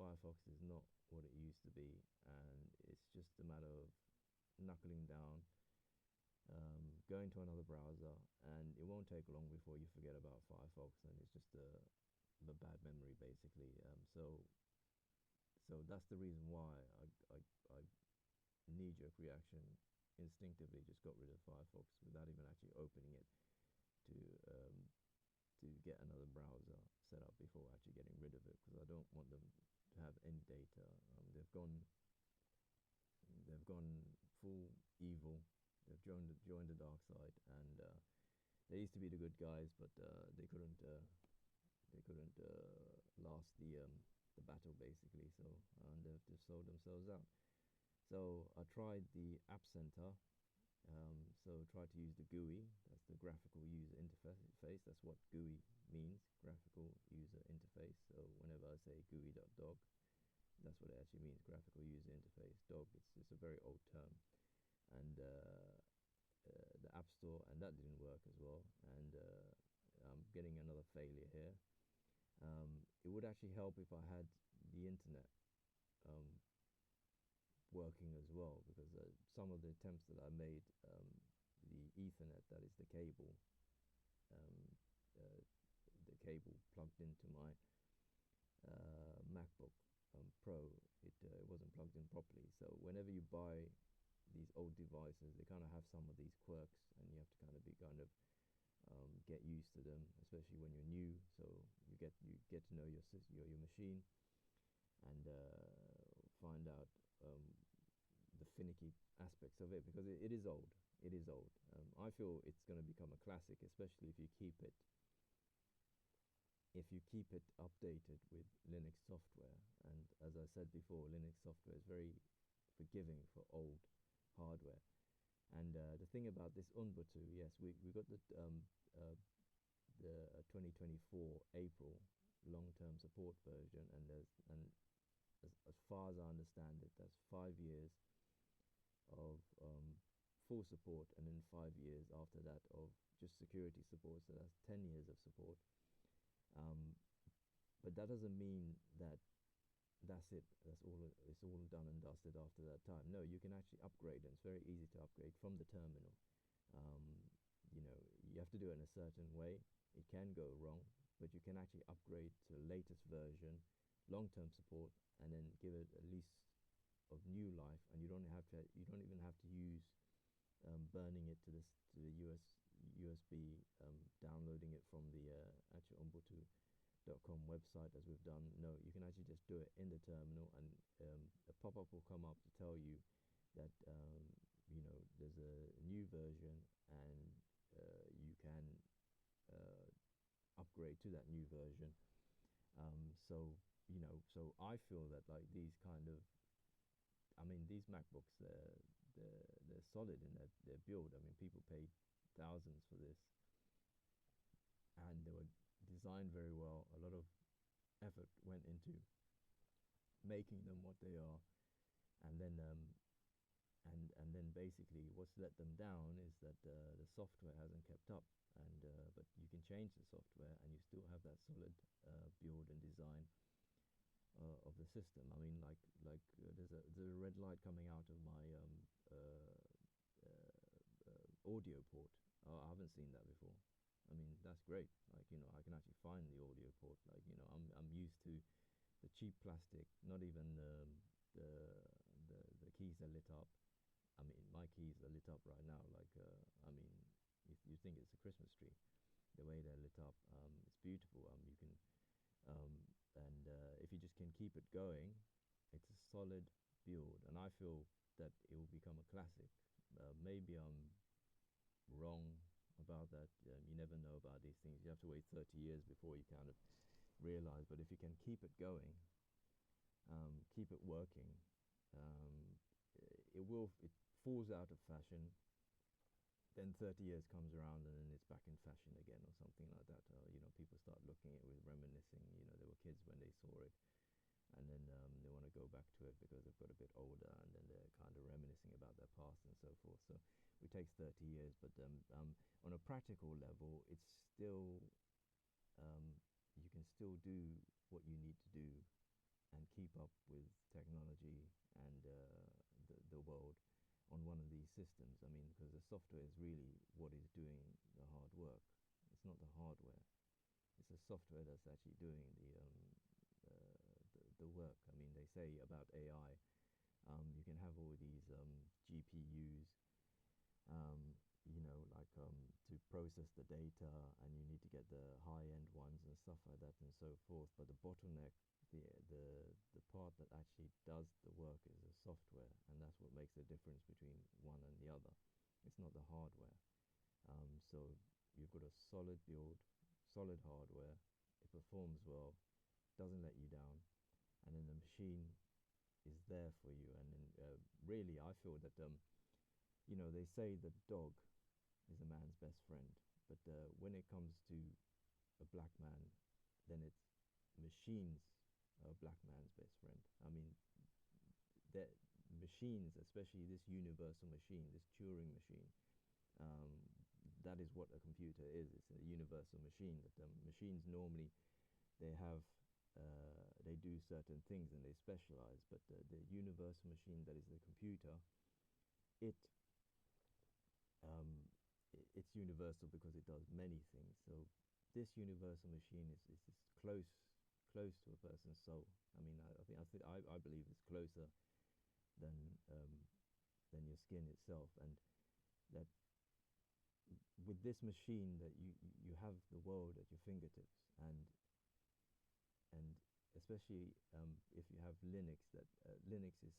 Firefox is not what it used to be, and it's just a matter of knuckling down, going to another browser, and it won't take long before you forget about Firefox, and it's just a bad memory basically. So that's the reason why I knee-jerk reaction instinctively just got rid of Firefox without even actually opening it to get another browser set up before actually getting rid of it, because I don't want them to have any data. They've gone full evil. They've joined the dark side, and they used to be the good guys, but they couldn't last the battle basically. So and they've just sold themselves out. So I tried the App Center. So try to use the GUI. That's the graphical user interface. That's what GUI means, graphical user interface. So whenever I say GUI.dog, that's what it actually means, graphical user interface. Dog, it's a very old term. And the App Store, and that didn't work as well. And I'm getting another failure here. It would actually help if I had the internet working as well, because some of the attempts that I made, the Ethernet, that is the cable plugged into my MacBook Pro, it wasn't plugged in properly. So whenever you buy these old devices, they kind of have some of these quirks, and you have to kind of get used to them, especially when you're new. So you get to know your machine, and find out the finicky aspects of it, because it is old. It is old. I feel it's going to become a classic, especially if you keep it updated with Linux software. And as I said before, Linux software is very forgiving for old hardware. And the thing about this Ubuntu, yes, we got the 2024 April long-term support version, and as far as I understand it, that's 5 years of full support, and then 5 years after that of just security support. So that's 10 years of support. But that doesn't mean that that's it. That's all. It's all done and dusted after that time. No, you can actually upgrade, and it's very easy to upgrade from the terminal. You have to do it in a certain way. It can go wrong, but you can actually upgrade to the latest version, long-term support, and then give it a lease of new life. And you don't even have to use burning it to the USB, downloading it from the actual Ubuntu.com website, as we've done. No, you can actually just do it in the terminal, and a pop-up will come up to tell you that there's a new version, and you can upgrade to that new version. So I feel that, like, these MacBooks, they're solid in their build. I mean, people paid thousands for this, and they were designed very well. A lot of effort went into making them what they are, and then basically what's let them down is that the software hasn't kept up. And but you can change the software, and you still have that solid build and design of the system. I mean, there's a red light coming out of my audio port. I haven't seen that before. I mean, that's great. I can actually find the audio port. I'm used to the cheap plastic. Not even the keys are lit up. I mean, my keys are lit up right now. You think it's a Christmas tree, the way they're lit up. It's beautiful. You can can keep it going, it's a solid build, and I feel that it will become a classic. Maybe I'm wrong about that. You never know about these things. You have to wait 30 years before you kind of realize. But if you can keep it going, keep it working, um, it falls out of fashion. Then 30 years comes around and then it's back in fashion again or something like that. People start looking at it with reminiscing. There were kids when they saw it, and then they want to go back to it because they've got a bit older, and then they're kind of reminiscing about their past and so forth. So it takes 30 years, but on a practical level, it's still you can still do what you need to do and keep up with technology and the world on one of these systems. I mean, because the software is really what is doing the hard work. It's not the hardware. It's the software that's actually doing the work. I mean, they say about AI, you can have all these GPUs, to process the data, and you need to get the high-end ones and stuff like that and so forth. But the bottleneck, the part that actually does the work is the software, and that's what makes the difference between one and the other. It's not the hardware. So you've got a solid build, solid hardware, it performs well, doesn't let you down, and then the machine is there for you. And then really, I feel that they say that dog is a man's best friend, but when it comes to a black man, then it's machines are a black man's best friend. I mean, that machines, especially this universal machine, this Turing machine, that is what a computer is. It's a universal machine. That machines normally they have they do certain things and they specialize, but the universal machine that is the computer, it it's universal because it does many things. So this universal machine is close to a person's soul. I mean, I believe it's closer than than your skin itself, and that with this machine that you have the world at your fingertips, and especially if you have Linux, that Linux is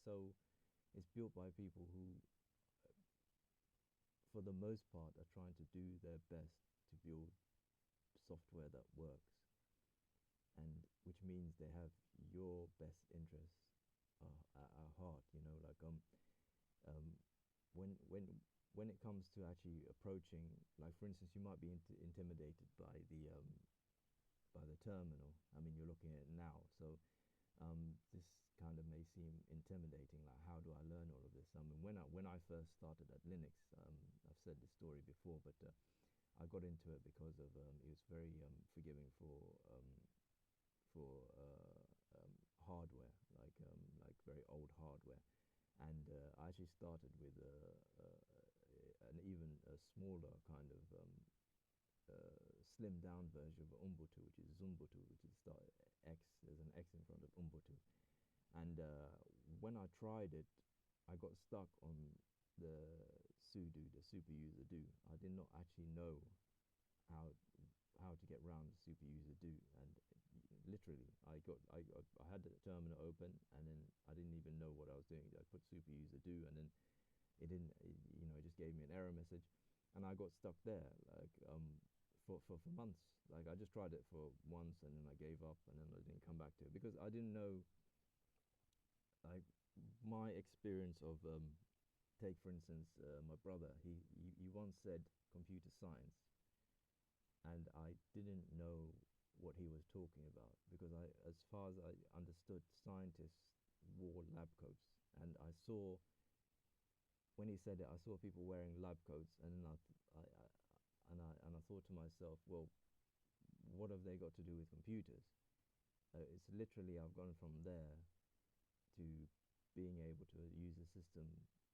built by people who for the most part are trying to do their best to build software that works, and which means they have your best interests at heart. Um, when when when it comes to actually approaching, like for instance, you might be intimidated by the terminal. I mean, you're looking at it now, so this kind of may seem intimidating. Like, how do I learn all of this? I mean, when I first started at Linux, I've said this story before, but I got into it because of it was very forgiving for hardware, like very old hardware, and I actually started with an even a smaller kind of slimmed down version of Ubuntu, which is Ubuntu, which is X. There's an X in front of Ubuntu, and when I tried it, I got stuck on the sudo, the super user do. I did not actually know how how to get around the super user do, and literally I had the terminal open, and then I didn't even know what I was doing. I put super user do, and then it didn't, it just gave me an error message, and I got stuck there like for months. Like, I just tried it for once, and then I gave up, and then I didn't come back to it because I didn't know. Like, my experience of take for instance my brother, he once said computer science, and I didn't know what he was talking about, because as far as I understood, scientists wore lab coats, and I saw, when he said it, I saw people wearing lab coats, and then I thought to myself, well, what have they got to do with computers? It's literally, I've gone from there to being able to use a system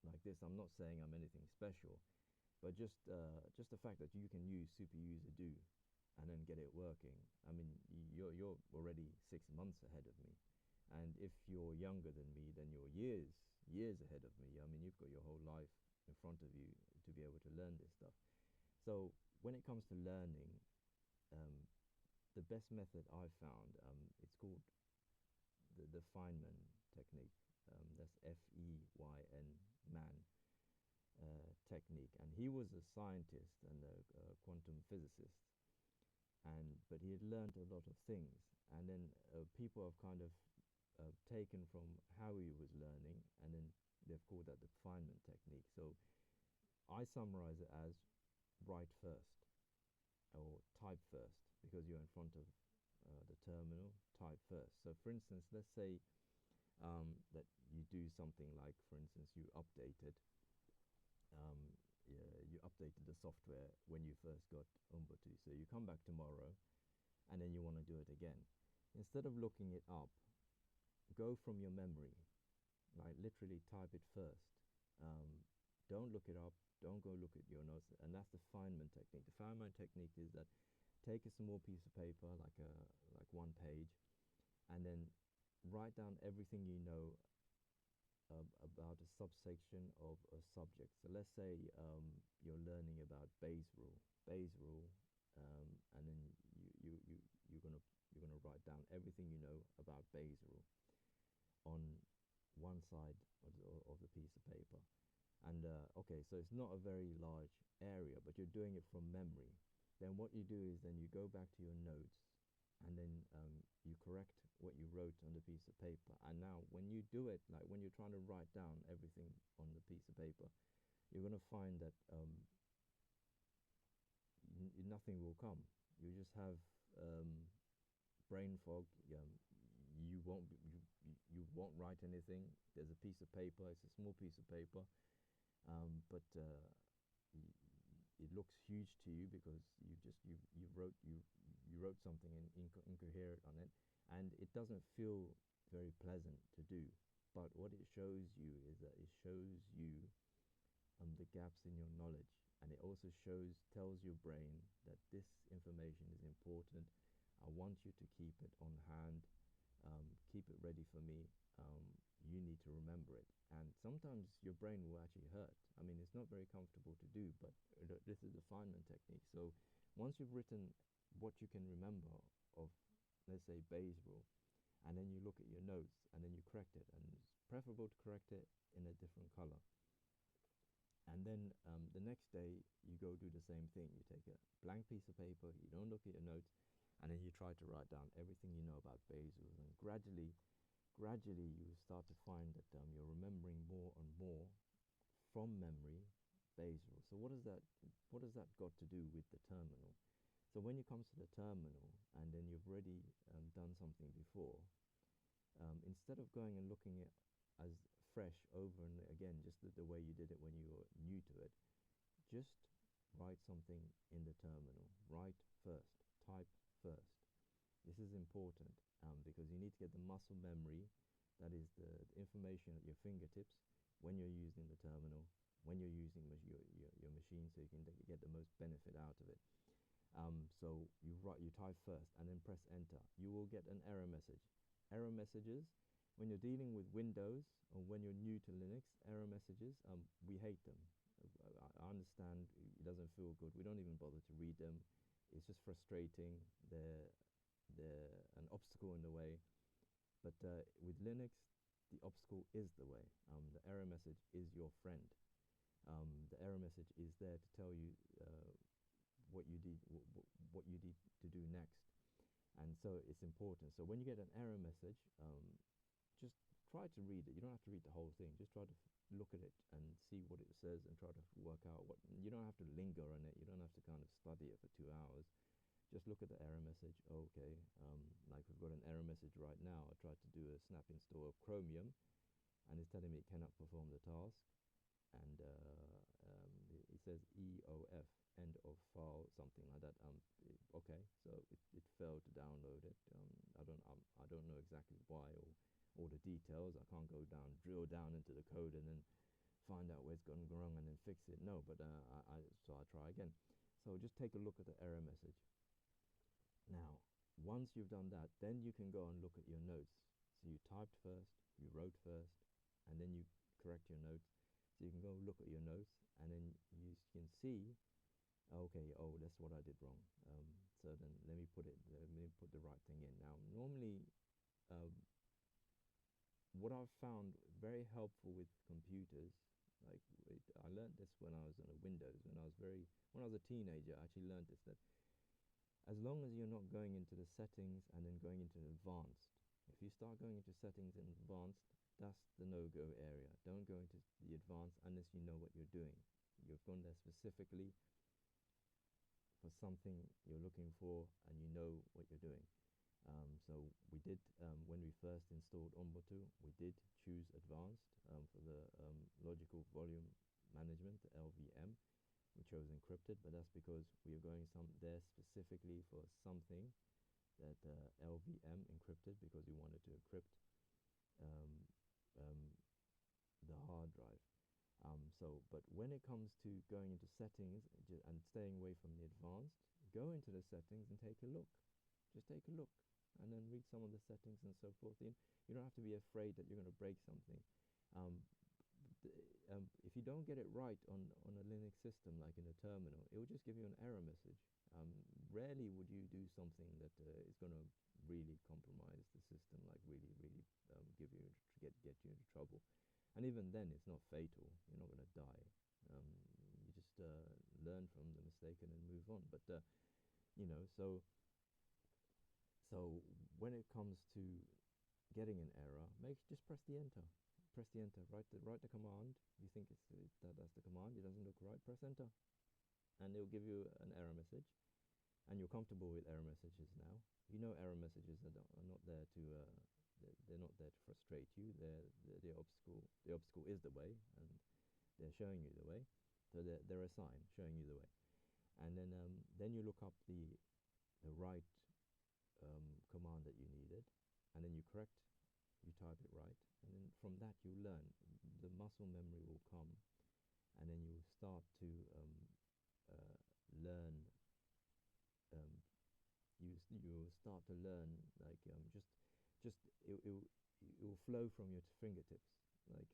like this. I'm not saying I'm anything special, but just the fact that you can use super user do and then get it working. I mean, you're already 6 months ahead of me, and if you're younger than me, then you're years ahead of me. I mean, you've got your whole life in front of you to be able to learn this stuff. So when it comes to learning, the best method I've found, it's called the Feynman technique. That's F-E-Y-N, man, technique. And he was a scientist and a quantum physicist. But he had learned a lot of things. And then people have kind of taken from how he was learning, and then they've called that the Feynman technique. So I summarize it as write first, or type first, because you're in front of the terminal. Type first. So for instance, let's say that you do something like, for instance, you updated the software when you first got Ubuntu. So you come back tomorrow and then you want to do it again. Instead of looking it up, go from your memory, like literally type it first. Don't look it up, don't go look at your notes. And that's the Feynman technique. The Feynman technique is that take a small piece of paper, like 1 page, and then write down everything you know about a subsection of a subject. So let's say you're learning about Bayes rule, and then you're gonna write down everything you know about Bayes rule on one side of the piece of paper. And okay, so it's not a very large area, but you're doing it from memory. Then what you do is then you go back to your notes, and then you correct what you wrote on the piece of paper. And now when you do it, like when you're trying to write down everything on the piece of paper, you're going to find that nothing will come. You just have brain fog. You won't write anything. There's a piece of paper. It's a small piece of paper, but it looks huge to you because you wrote something incoherent on it, and it doesn't feel very pleasant to do. But what it shows you is that it shows you the gaps in your knowledge, and it also tells your brain that this information is important. I want you to keep it on hand. Keep it ready for me. You need to remember it. And sometimes your brain will actually hurt. I mean, it's not very comfortable to do, but this is the Feynman technique. So once you've written what you can remember of, let's say, Bayes rule, and then you look at your notes, and then you correct it, and it's preferable to correct it in a different color. And then the next day, you go do the same thing. You take a blank piece of paper, you don't look at your notes, and then you try to write down everything you know about Bayes rule. And gradually you start to find that you're remembering more and more from memory Bayes rule. So what does that got to do with the terminal? So when you come to the terminal, and then you've already done something before, instead of going and looking at as fresh over and again, just the way you did it when you were new to it, just write something in the terminal. Write first, type first. This is important because you need to get the muscle memory, that is the information at your fingertips when you're using the terminal, when you're using your machine, so you can get the most benefit out of it. So you type first and then press enter. You will get an error message. Error messages, when you're dealing with Windows or when you're new to Linux, error messages, we hate them. I understand it doesn't feel good. We don't even bother to read them. It's just frustrating. They're an obstacle in the way. But with Linux, the obstacle is the way. The error message is your friend. The error message is there to tell you what you need to do next. And so it's important. So when you get an error message, just try to read it. You don't have to read the whole thing. Just try to look at it and see what it says and try to work out what. You don't have to linger on it. You don't have to kind of study it for 2 hours. Just look at the error message. Okay, like we've got an error message right now. I tried to do a snap install of Chromium, and it's telling me it cannot perform the task. And it says EOF, end of file, something like that. Okay, so it failed to download it. I don't know exactly why or all the details. I can't drill down into the code and then find out where it's gone wrong and then fix it. No, but so I try again. So just take a look at the error message. Now, once you've done that, then you can go and look at your notes. So you typed first, you wrote first, and then you correct your notes. So you can go look at your notes, and then you can see, okay, oh, that's what I did wrong. So then let me put the right thing in. Now, normally, what I've found very helpful with computers, like I learned this when I was on a Windows, when I was a teenager. I actually learned this, that as long as you're not going into the settings and then going into advanced, if you start going into settings and advanced, that's the no-go area. Don't go into the advanced unless you know what you're doing. You've gone there specifically for something you're looking for and you know what you're doing. So we did, when we first installed Ubuntu, we did choose advanced for the logical volume management, the LVM. We chose encrypted, but that's because we are going there specifically for something that LVM encrypted, because we wanted to encrypt um, um, the hard drive. But when it comes to going into settings and staying away from the advanced, go into the settings and take a look. Just take a look and then read some of the settings and so forth. You don't have to be afraid that you're going to break something. If you don't get it right on a Linux system, like in a terminal, it will just give you an error message. Rarely would you do something that is going to really compromise the system, like really get you into trouble. And even then, it's not fatal. You're not going to die. You just learn from the mistake and then move on. But so when it comes to getting an error, just press the enter. Press the enter. Write the command. You think that's the command. It doesn't look right. Press enter, and it will give you an error message. And you're comfortable with error messages now. You know error messages are not there to they're not there to frustrate you. The obstacle is the way, and they're showing you the way. So they're a sign showing you the way. And then you look up the right command that you needed, and then you type it right, and then from that you learn. The muscle memory will come, and then you'll start to learn. You'll start to learn, like just it will flow from your fingertips, like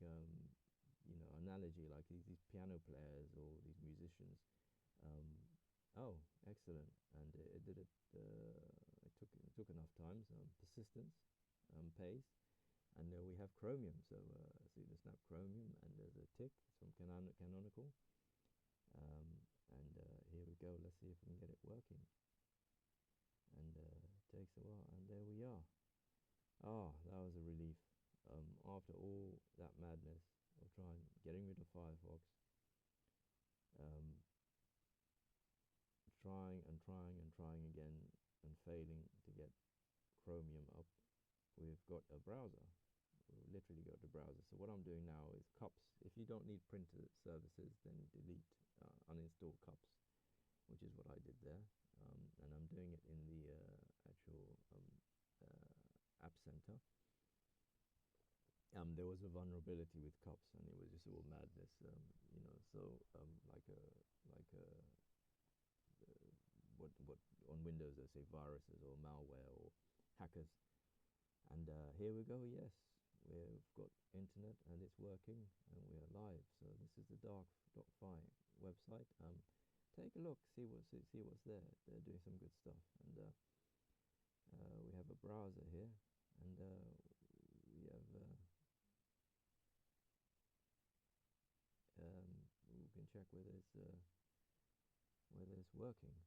analogy, like these piano players or these musicians. Oh, excellent! And it did it. It took enough time. Persistence pays. And we have Chromium. So you just snap Chromium, and there's a tick. It's from Canonical. And here we go. Let's see if we can get it working. And it takes a while, and there we are. That was a relief. After all that madness of getting rid of Firefox, trying again, and failing to get Chromium up, we've got a browser. We've literally got a browser. So what I'm doing now is cups. If you don't need printer services, then delete, uninstall cups, which is what I did there. And I'm doing it in the actual App Center. There was a vulnerability with cups, and it was just all madness. What on Windows they say viruses or malware or hackers. And here we go. Yes, we've got internet and it's working, and we are live. So this is the dark.fi website. Take a look, see what's there. They're doing some good stuff, and we have a browser here, and we have we can check whether it's working,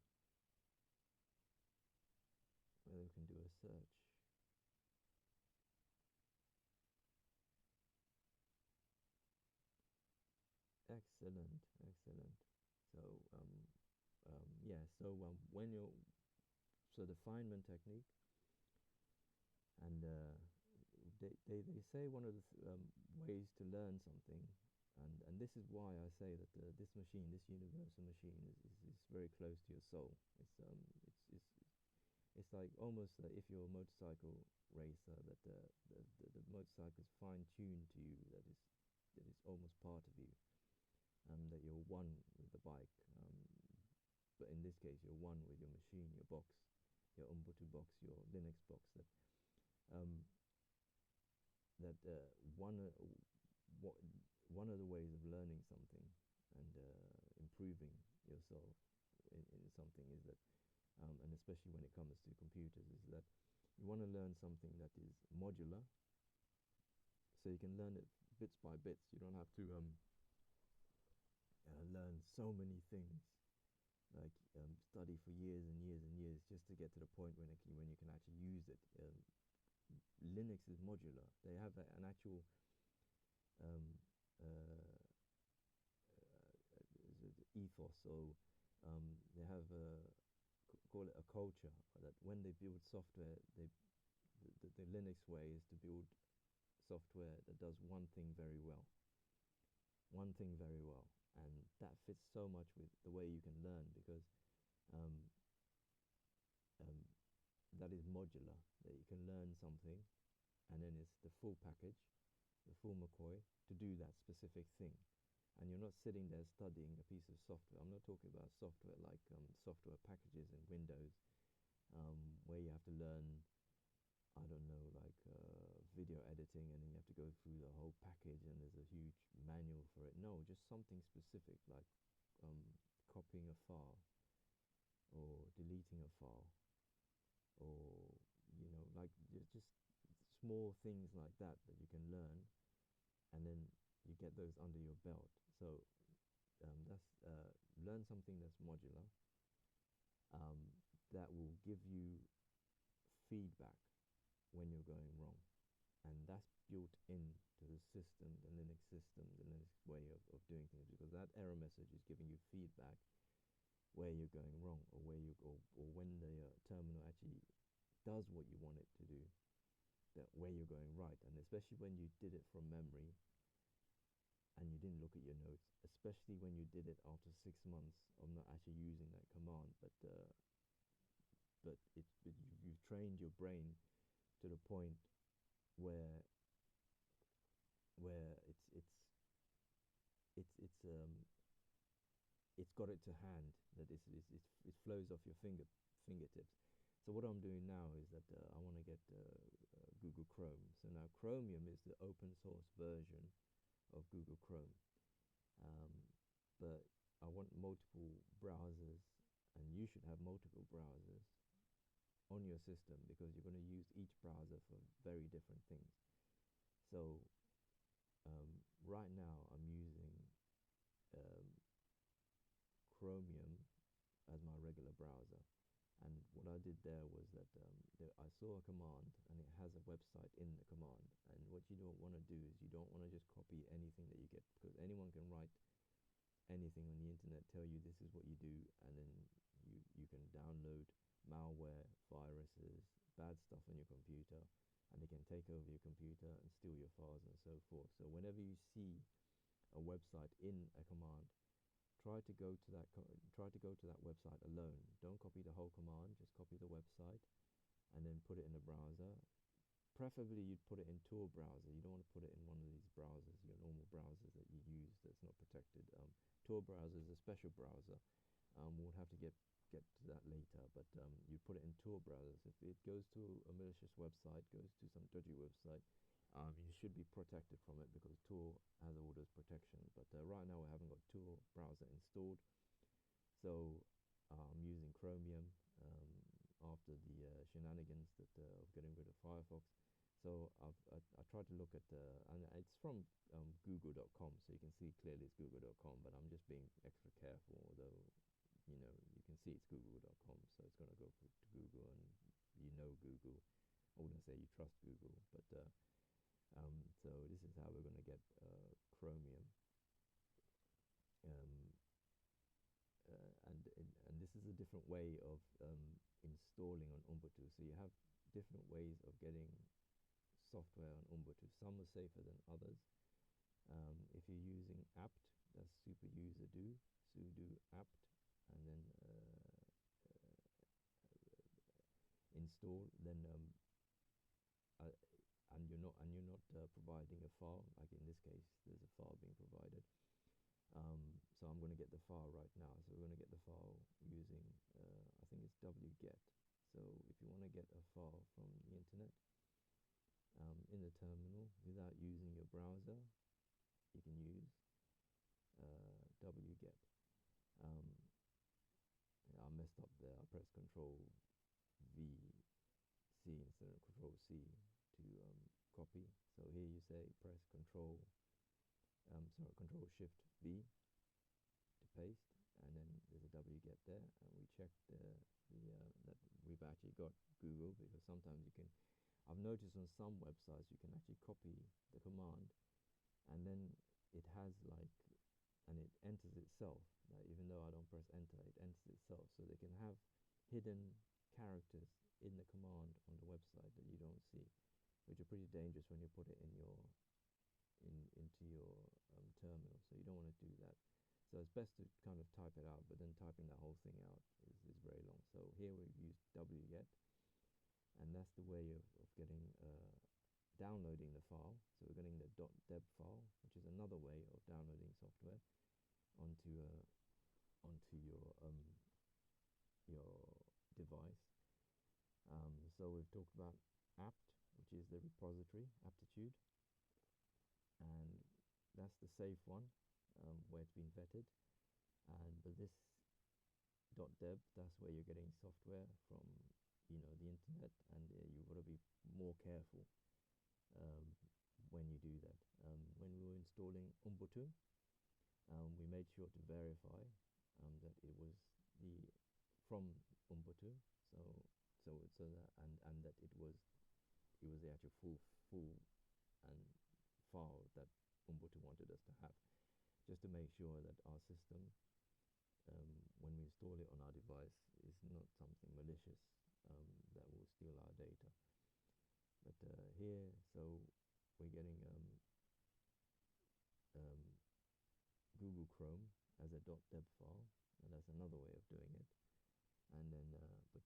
whether we can do a search. Excellent. So when you're the Feynman technique, and they say one of the ways to learn something, and this is why I say that this universal machine is very close to your soul. It's like almost if you're a motorcycle racer, that the motorcycle is fine-tuned to you, that is almost part of you, that you're one with the bike. But in this case, you're one with your machine, your box, your Ubuntu box, your Linux box. One of the ways of learning something and improving yourself in something is that, and especially when it comes to computers, is that you want to learn something that is modular, so you can learn it bits by bits. You don't have to learn so many things, like study for years and years and years just to get to the point when you can actually use it. Linux is modular. They have an actual um, uh, ethos. So they have call it a culture that when they build software, the Linux way is to build software that does one thing very well. One thing very well, and that fits so much with the way you can learn, because um, um, that is modular. That you can learn something, and then it's the full package, the full McCoy to do that specific thing. And you're not sitting there studying a piece of software. I'm not talking about software like software packages in Windows, where you have to learn, I don't know, like video editing, and then you have to go through the whole package, and there's a huge manual for it. No, just something specific, like copying a file, or deleting a file, or like just small things like that that you can learn, and then you get those under your belt. So that's learn something that's modular, um, that will give you feedback when you're going wrong, and that's built into the system, the Linux system, the Linux way of doing things, because that error message is giving you feedback where you're going wrong, or or when the terminal actually does what you want it to do, that where you're going right. And especially when you did it from memory and you didn't look at your notes, especially when you did it after 6 months of not actually using that command, but you've trained your brain to the point where it's got it to hand, that it flows off your fingertips. So what I'm doing now is that I want to get Google Chrome. So now Chromium is the open source version of Google Chrome, um, but I want multiple browsers, and you should have multiple browsers on your system, because you're going to use each browser for very different things. So right now I'm using um, Chromium as my regular browser. And what I did there was that I saw a command, and it has a website in the command. And what you don't want to do is you don't want to just copy anything that you get, because anyone can write anything on the internet, tell you this is what you do, and then you can download malware, viruses, bad stuff on your computer, and they can take over your computer and steal your files and so forth. So whenever you see a website in a command, try to go to that website alone. Don't copy the whole command, just copy the website and then put it in the browser. Preferably you'd put it in Tor browser. You don't want to put it in one of these browsers, your normal browsers that you use that's not protected. Tor browser is a special browser. We'll have to get to that later, but you put it in Tor browsers. If it goes to a malicious website, goes to some dodgy website, you should be protected from it, because Tor has all those protections. But right now I haven't got Tor browser installed, so I'm using Chromium after the shenanigans of getting rid of Firefox. So I tried to look at and it's from google.com, so you can see clearly it's google.com, but I'm just being extra careful, although you can see it's google.com, so it's going to go to Google, and Google. I wouldn't say you trust Google, but so this is how we're going to get Chromium, um, and this is a different way of installing on Ubuntu. So you have different ways of getting software on Ubuntu. Some are safer than others. If you're using apt, that's super user do, sudo apt, and then install, then and you're not providing a file, like in this case there's a file being provided. So I'm going to get the file right now. So we're going to get the file using I think it's wget. So if you want to get a file from the internet in the terminal without using your browser, you can use wget. I messed up there. I pressed Control V C instead of Control C to copy. So here you say press Control Shift V to paste, and then there's a wget there, and we check that we've actually got Google, because sometimes you can, I've noticed on some websites you can actually copy the command, and then it has like, and it enters itself. Like, even though I don't press enter, it enters itself. So they can have hidden characters in the command on the website that you don't see, which are pretty dangerous when you put it in your into your terminal. So you don't want to do that. So it's best to kind of type it out, but then typing that whole thing out is very long. So here we've used wget, and that's the way of getting downloading the file. So we're getting the .deb file, which is another way of downloading software onto your device. So we've talked about apt, which is the repository, aptitude, and that's the safe one, where it's been vetted. And but this .deb, that's where you're getting software from, the internet, and you've got to be more careful when you do that. When we were installing Ubuntu, we made sure to verify that it was from Ubuntu, so that and that it was the actual full and file that Ubuntu wanted us to have, just to make sure that our system, when we install it on our device, is not something malicious that will steal our data. But here, so we're getting Google Chrome as a .deb file, and that's another way of doing it. And then,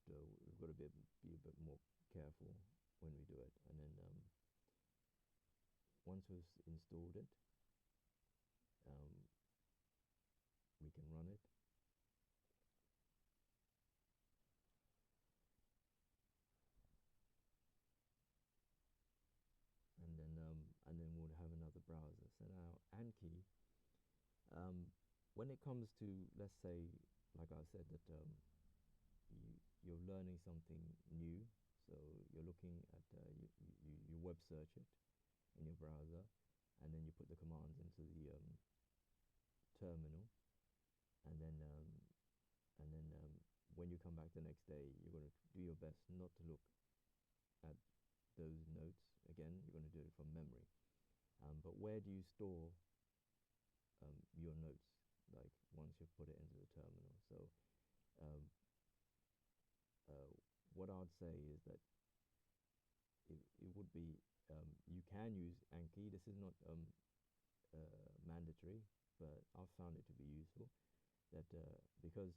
we've got to be a bit more careful when we do it. And then once we've installed it, we can run it. And then we'll have another browser. So now Anki, when it comes to, let's say, like I said, that you're learning something new, so you're looking at you web search it in your browser, and then you put the commands into the terminal, and then when you come back the next day, you're going to do your best not to look at those notes again. You're going to do it from memory. But where do you store your notes, like once you've put it into the terminal? So what I'd say is that it would be, you can use Anki. This is not mandatory, but I've found it to be useful, that because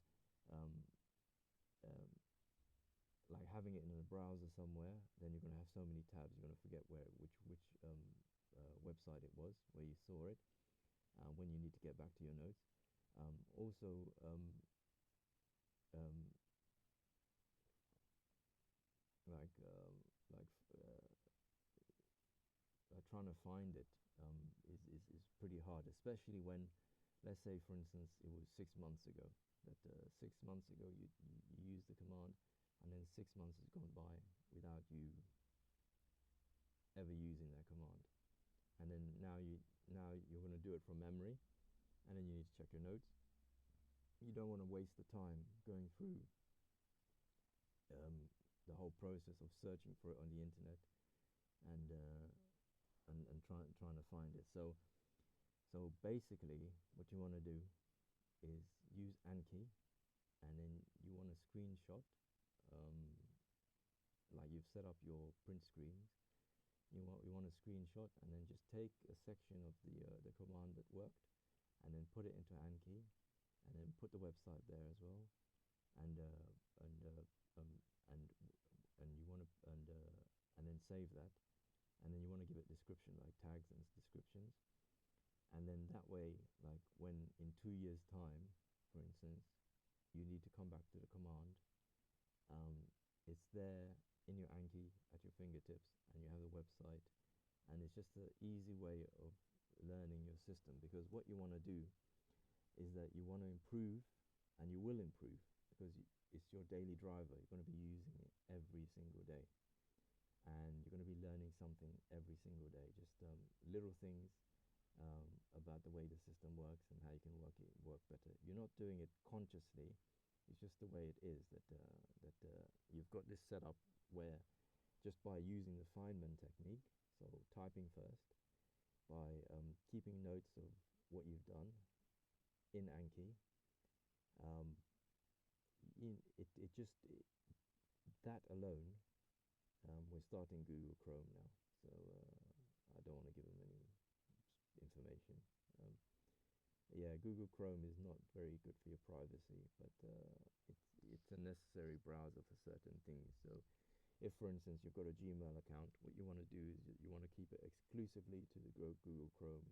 like having it in a browser somewhere, then you're going to have so many tabs, you're going to forget which website it was where you saw it when you need to get back to your notes. Also, like trying to find it is pretty hard, especially when, let's say for instance, it was 6 months ago, that 6 months ago you used the command, and then 6 months has gone by without you ever using that command, and then now you're going to do it from memory, and then you need to check your notes. You don't want to waste the time going through the whole process of searching for it on the internet and trying to find it. So basically what you want to do is use Anki, and then you want to screenshot, like you've set up your print screens. You want to screenshot, and then just take a section of the command that worked, and then put it into Anki, and then put the website there as well, and you want to and then save that, and then you want to give it description, like tags and descriptions, and then that way, like when in 2 years time, for instance, you need to come back to the command, it's there in your Anki at your fingertips, and you have the website, and it's just an easy way of learning your system. Because what you want to do is that you want to improve, and you will improve, because it's your daily driver. You're going to be using it every single day, and you're going to be learning something every single day, just little things about the way the system works and how you can work better. You're not doing it consciously. It's just the way it is that you've got this setup where just by using the Feynman technique, so typing first, by keeping notes of what you've done in Anki, that alone, we're starting Google Chrome now, so I don't want to give them any information. Yeah, Google Chrome is not very good for your privacy, but it's a necessary browser for certain things. So if, for instance, you've got a Gmail account, what you want to do is you want to keep it exclusively to the Google Chrome.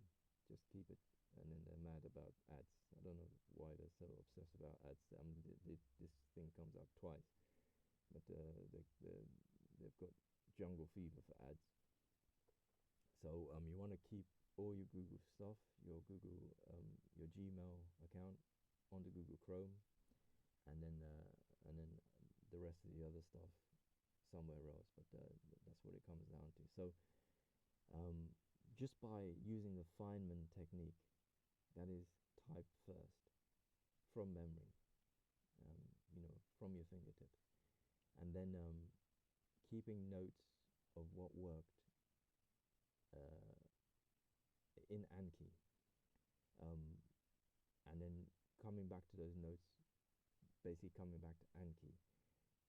Just keep it, and then they're mad about ads. I don't know why they're so obsessed about ads. This thing comes up twice, but they've got jungle fever for ads. So you want to keep all your Google stuff, your Gmail account, onto Google Chrome, and then the rest of the other stuff somewhere else. But that's what it comes down to. So just by using the Feynman technique, that is, type first from memory, from your fingertips, and then keeping notes of what worked in Anki, and then coming back to those notes, basically coming back to Anki.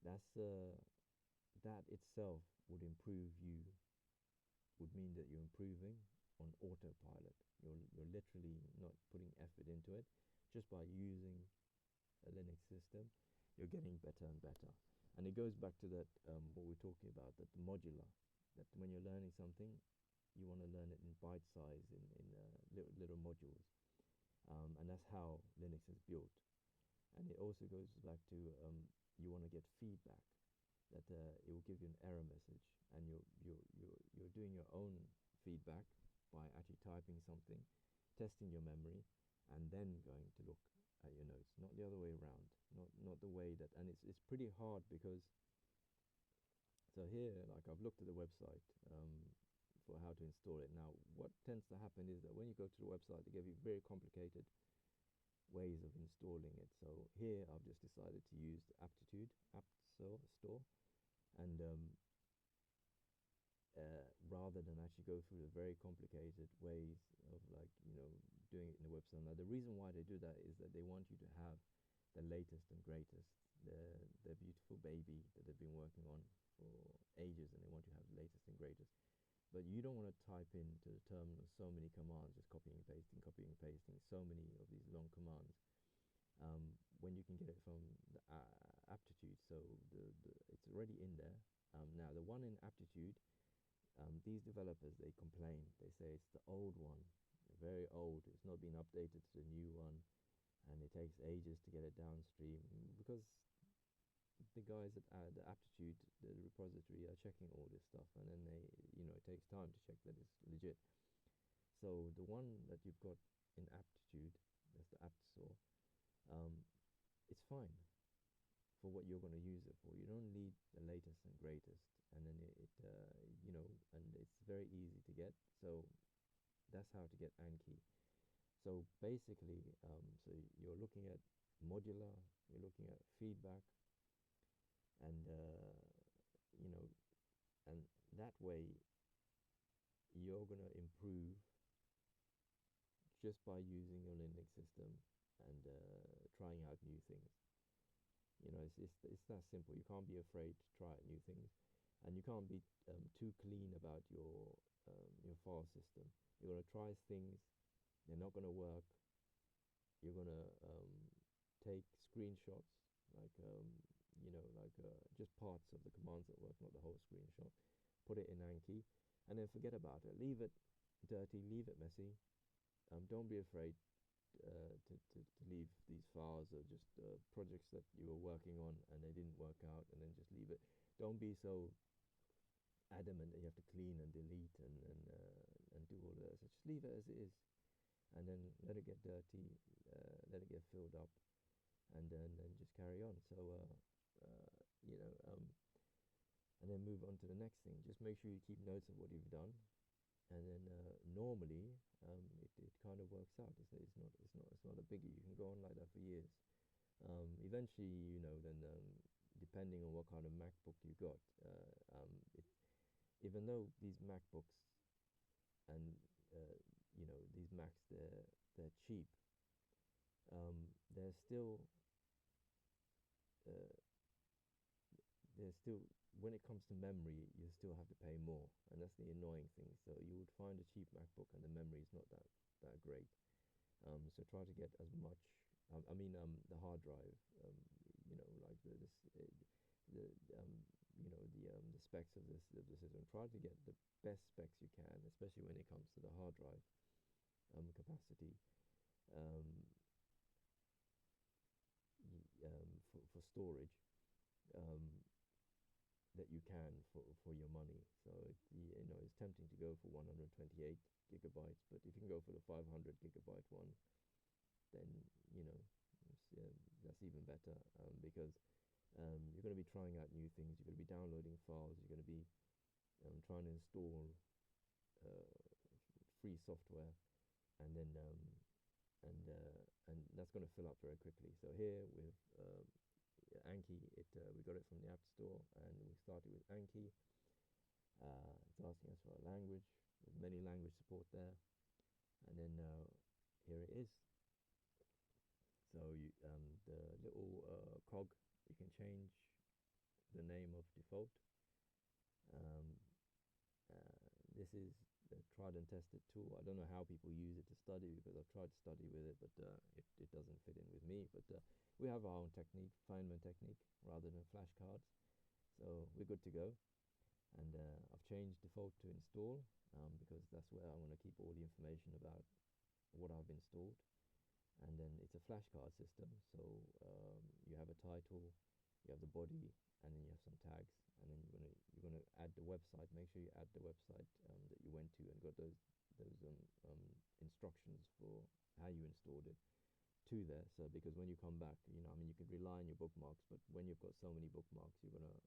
That itself would mean that you're improving on autopilot. You're literally not putting effort into it. Just by using a Linux system, you're getting better and better. And it goes back to that what we're talking about, that the modular, that when you're learning something, you want to learn it in bite size, in little modules, and that's how Linux is built. And it also goes back to you want to get feedback, that it will give you an error message, and you're doing your own feedback by actually typing something, testing your memory, and then going to look at your notes, not the other way around, not the way that. And it's pretty hard, because so here, like, I've looked at the website for how to install it. Now what tends to happen is that when you go to the website, they give you very complicated ways of installing it. So here I've just decided to use the Aptitude app store, and rather than actually go through the very complicated ways of, like, doing it in the website. Now the reason why they do that is that they want you to have the latest and greatest, their beautiful baby that they've been working on for ages, and they want you to have the latest and greatest. But you don't want to type into the terminal so many commands, just copying and pasting, so many of these long commands, when you can get it from the Aptitude. So it's already in there. Now the one in Aptitude, these developers, they complain. They say it's the old one, very old. It's not been updated to the new one, and it takes ages to get it downstream, because the guys at the Aptitude, the repository, are checking all this stuff, and then it takes time to check that it's legit. So the one that you've got in Aptitude, that's the Apt Store, it's fine for what you're going to use it for. You don't need the latest and greatest, and then and it's very easy to get. So that's how to get Anki. So basically, so you're looking at modular, you're looking at feedback, and and that way you're going to improve just by using your Linux system and trying out new things. It's that simple. You can't be afraid to try out new things, and you can't be too clean about your file system. You're going to try things, they're not going to work. You're going to take screenshots, like just parts of the commands that work, not the whole screenshot. Put it in Anki, and then forget about it. Leave it dirty, leave it messy. Don't be afraid to leave these files, or just projects that you were working on and they didn't work out, and then just leave it. Don't be so adamant that you have to clean and delete and do all that. So just leave it as it is, and then let it get dirty, let it get filled up, and then just carry on. So and then move on to the next thing. Just make sure you keep notes of what you've done, and then normally it kind of works out. It's not a biggie. You can go on like that for years. Eventually, then depending on what kind of MacBook you got, even though these MacBooks and these Macs, they're cheap, they're still uh, when it comes to memory, you still have to pay more, and that's the annoying thing. So you would find a cheap MacBook and the memory is not that great. So try to get as much. The hard drive. Like the specs of the system. Try to get the best specs you can, especially when it comes to the hard drive capacity. For storage. That you can for your money. So it's tempting to go for 128 gigabytes, but if you can go for the 500 gigabyte one, then that's even better, because you're going to be trying out new things. You're going to be downloading files. You're going to be trying to install free software, and then and that's going to fill up very quickly. So here with Anki, we got it from the App Store, and we started with Anki. It's asking us for a language. There's many language support there, and then here it is. So the little cog, you can change the name of default. This is the tried and tested tool. I don't know how people use it to study, because I've tried to study with it, but it doesn't fit in with me. But we have our own technique, Feynman technique, rather than flashcards. So we're good to go. And I've changed default to install, because that's where I want to keep all the information about what I've installed. And then it's a flashcard system, so you have a title, you have the body, and then you have some tags, and then you're gonna add the website. Make sure you add the website that you went to, and got those instructions for how you installed it to there. So because when you come back, you could rely on your bookmarks, but when you've got so many bookmarks, you're gonna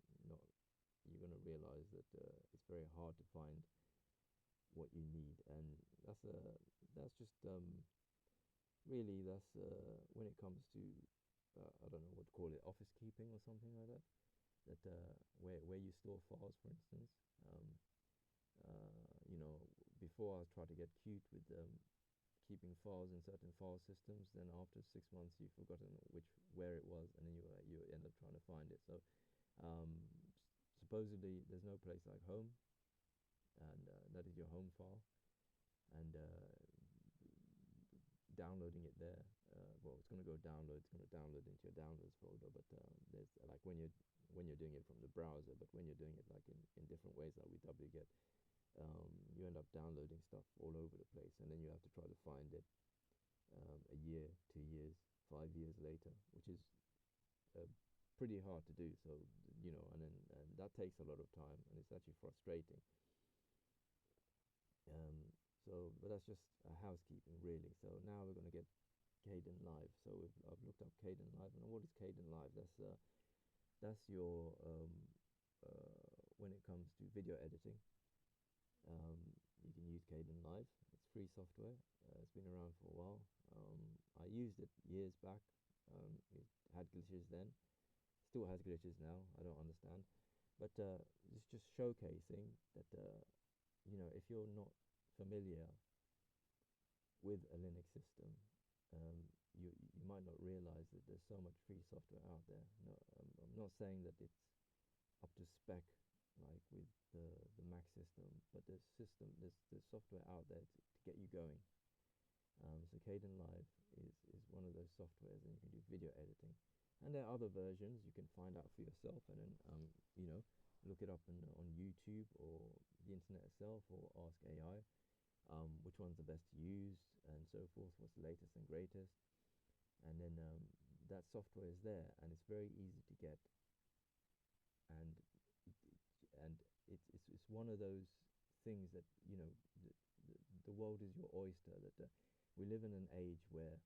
realize that it's very hard to find what you need, and that's just really, that's when it comes to I don't know what to call it, office keeping or something like that. Where you store files, for instance. Before I tried to get cute with keeping files in certain file systems. Then after 6 months, you've forgotten where it was, and then you end up trying to find it. So supposedly there's no place like home, and that is your home file, and downloading it there. Well, it's going to go download. It's going to download into your downloads folder. But there's like when you're doing it from the browser, but when you're doing it like in different ways, like with wget, you end up downloading stuff all over the place, and then you have to try to find it a year, 2 years, 5 years later, which is pretty hard to do. So and that takes a lot of time, and it's actually frustrating. But that's just housekeeping, really. So now we're going to get Kden Live. So I've looked up Kden Live, and what is Kden Live? That's your when it comes to video editing, you can use Kden Live. It's free software. It's been around for a while. I used it years back. It had glitches then. Still has glitches now. I don't understand. But it's just showcasing that if you're not familiar with a Linux system, you might not realize that there's so much free software out there. No, I'm not saying that it's up to spec like with the Mac system, but there's software out there to get you going. So Kden Live is one of those softwares, and you can do video editing. And there are other versions you can find out for yourself, and then look it up on YouTube or the internet itself, or ask AI which one's the best to use, and so forth. What's the latest and greatest? And then that software is there, and it's very easy to get. And it's one of those things that the world is your oyster. That we live in an age where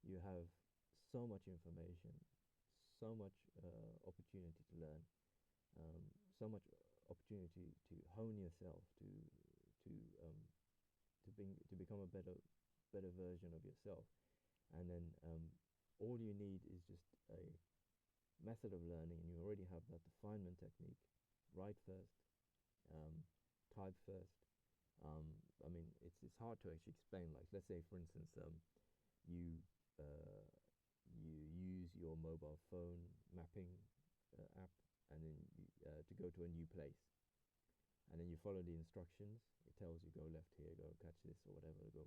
you have so much information, so much opportunity to learn, so much opportunity to hone yourself, to um, to become a better version of yourself. And then all you need is just a method of learning, and you already have that. The Feynman technique: write first, um, type first. I mean, it's hard to actually explain. Like, let's say, for instance, you uh, you use your mobile phone mapping app, and then to go to a new place, and then you follow the instructions. It tells you, go left here, go catch this or whatever, go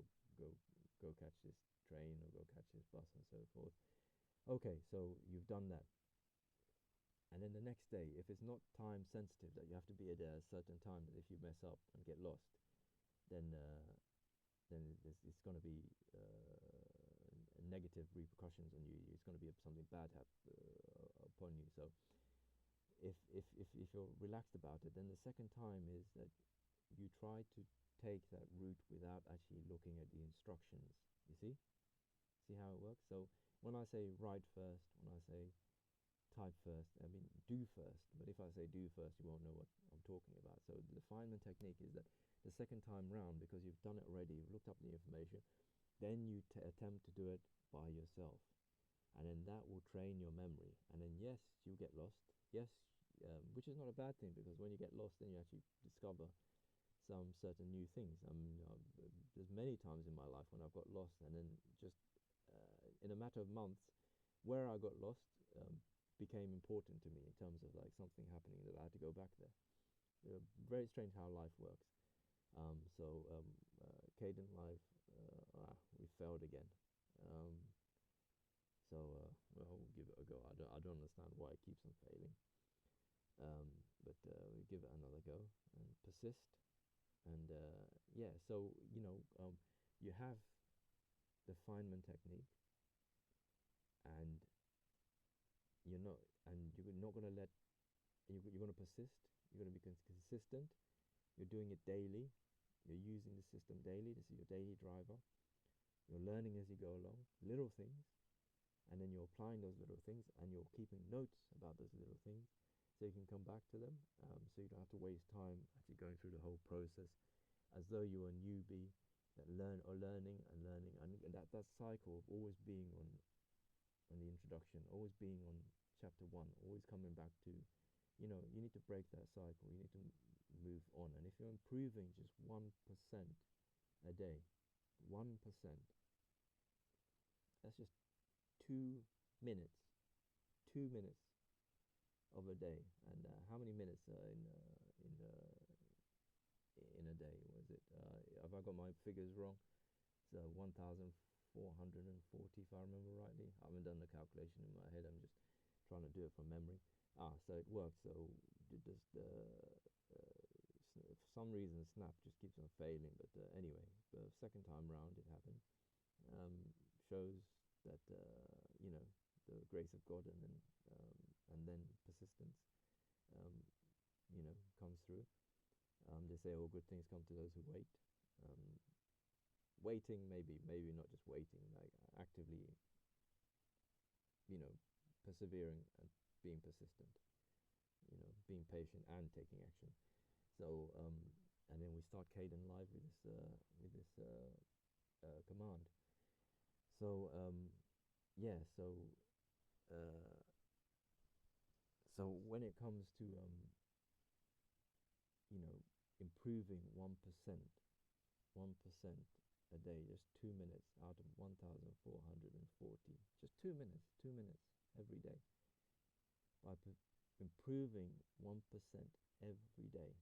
go catch this train or go catch this bus and so forth. Okay, so you've done that. And then the next day, if it's not time sensitive that you have to be at a certain time, that if you mess up and get lost, then it's going to be negative repercussions on you. It's going to be something bad upon you. So if you're relaxed about it, then the second time is that you try to take that route without actually looking at the instructions. You see how it works? So when I say write first, when I say type first, I mean do first. But if I say do first, you won't know what I'm talking about. So the Feynman technique is that the second time round, because you've done it already, you've looked up the information, then you attempt to do it by yourself, and then that will train your memory. And then yes, you get lost. Yes, which is not a bad thing, because when you get lost, then you actually discover some certain new things. There's many times in my life when I've got lost, and then just in a matter of months, where I got lost became important to me in terms of like something happening that I had to go back there. Very strange how life works. Caden life, we failed again. Um, well, we'll give it a go. I don't understand why it keeps on failing. But we give it another go and persist. And yeah, so you have the Feynman technique, and you're not going to let you're going to persist. You're going to be consistent. You're doing it daily. You're using the system daily. This is your daily driver. You're learning as you go along, little things, and then you're applying those little things, and you're keeping notes about those little things, so you can come back to them. So you don't have to waste time actually going through the whole process as though you're a newbie that learning, and that cycle of always being on the introduction, always being on chapter 1, always coming back to, you need to break that cycle. You need to move on. And if you're improving just 1% a day, 1%, that's just 2 minutes, 2 minutes of a day. And how many minutes in a day was it? Have I got my figures wrong? It's 1,440 if I remember rightly. I haven't done the calculation in my head. I'm just trying to do it from memory. So it works. So does for some reason Snap just keeps on failing. But anyway, the second time round it happened. Shows that the grace of God, and then persistence comes through. They say all good things come to those who wait. Waiting, maybe not just waiting, like actively persevering and being persistent, being patient and taking action. So and then we start Caden live with this command. So yeah, uh, so when it comes to improving 1%, 1% a day, just 2 minutes out of 1,440, just 2 minutes, 2 minutes every day. By improving 1% every day,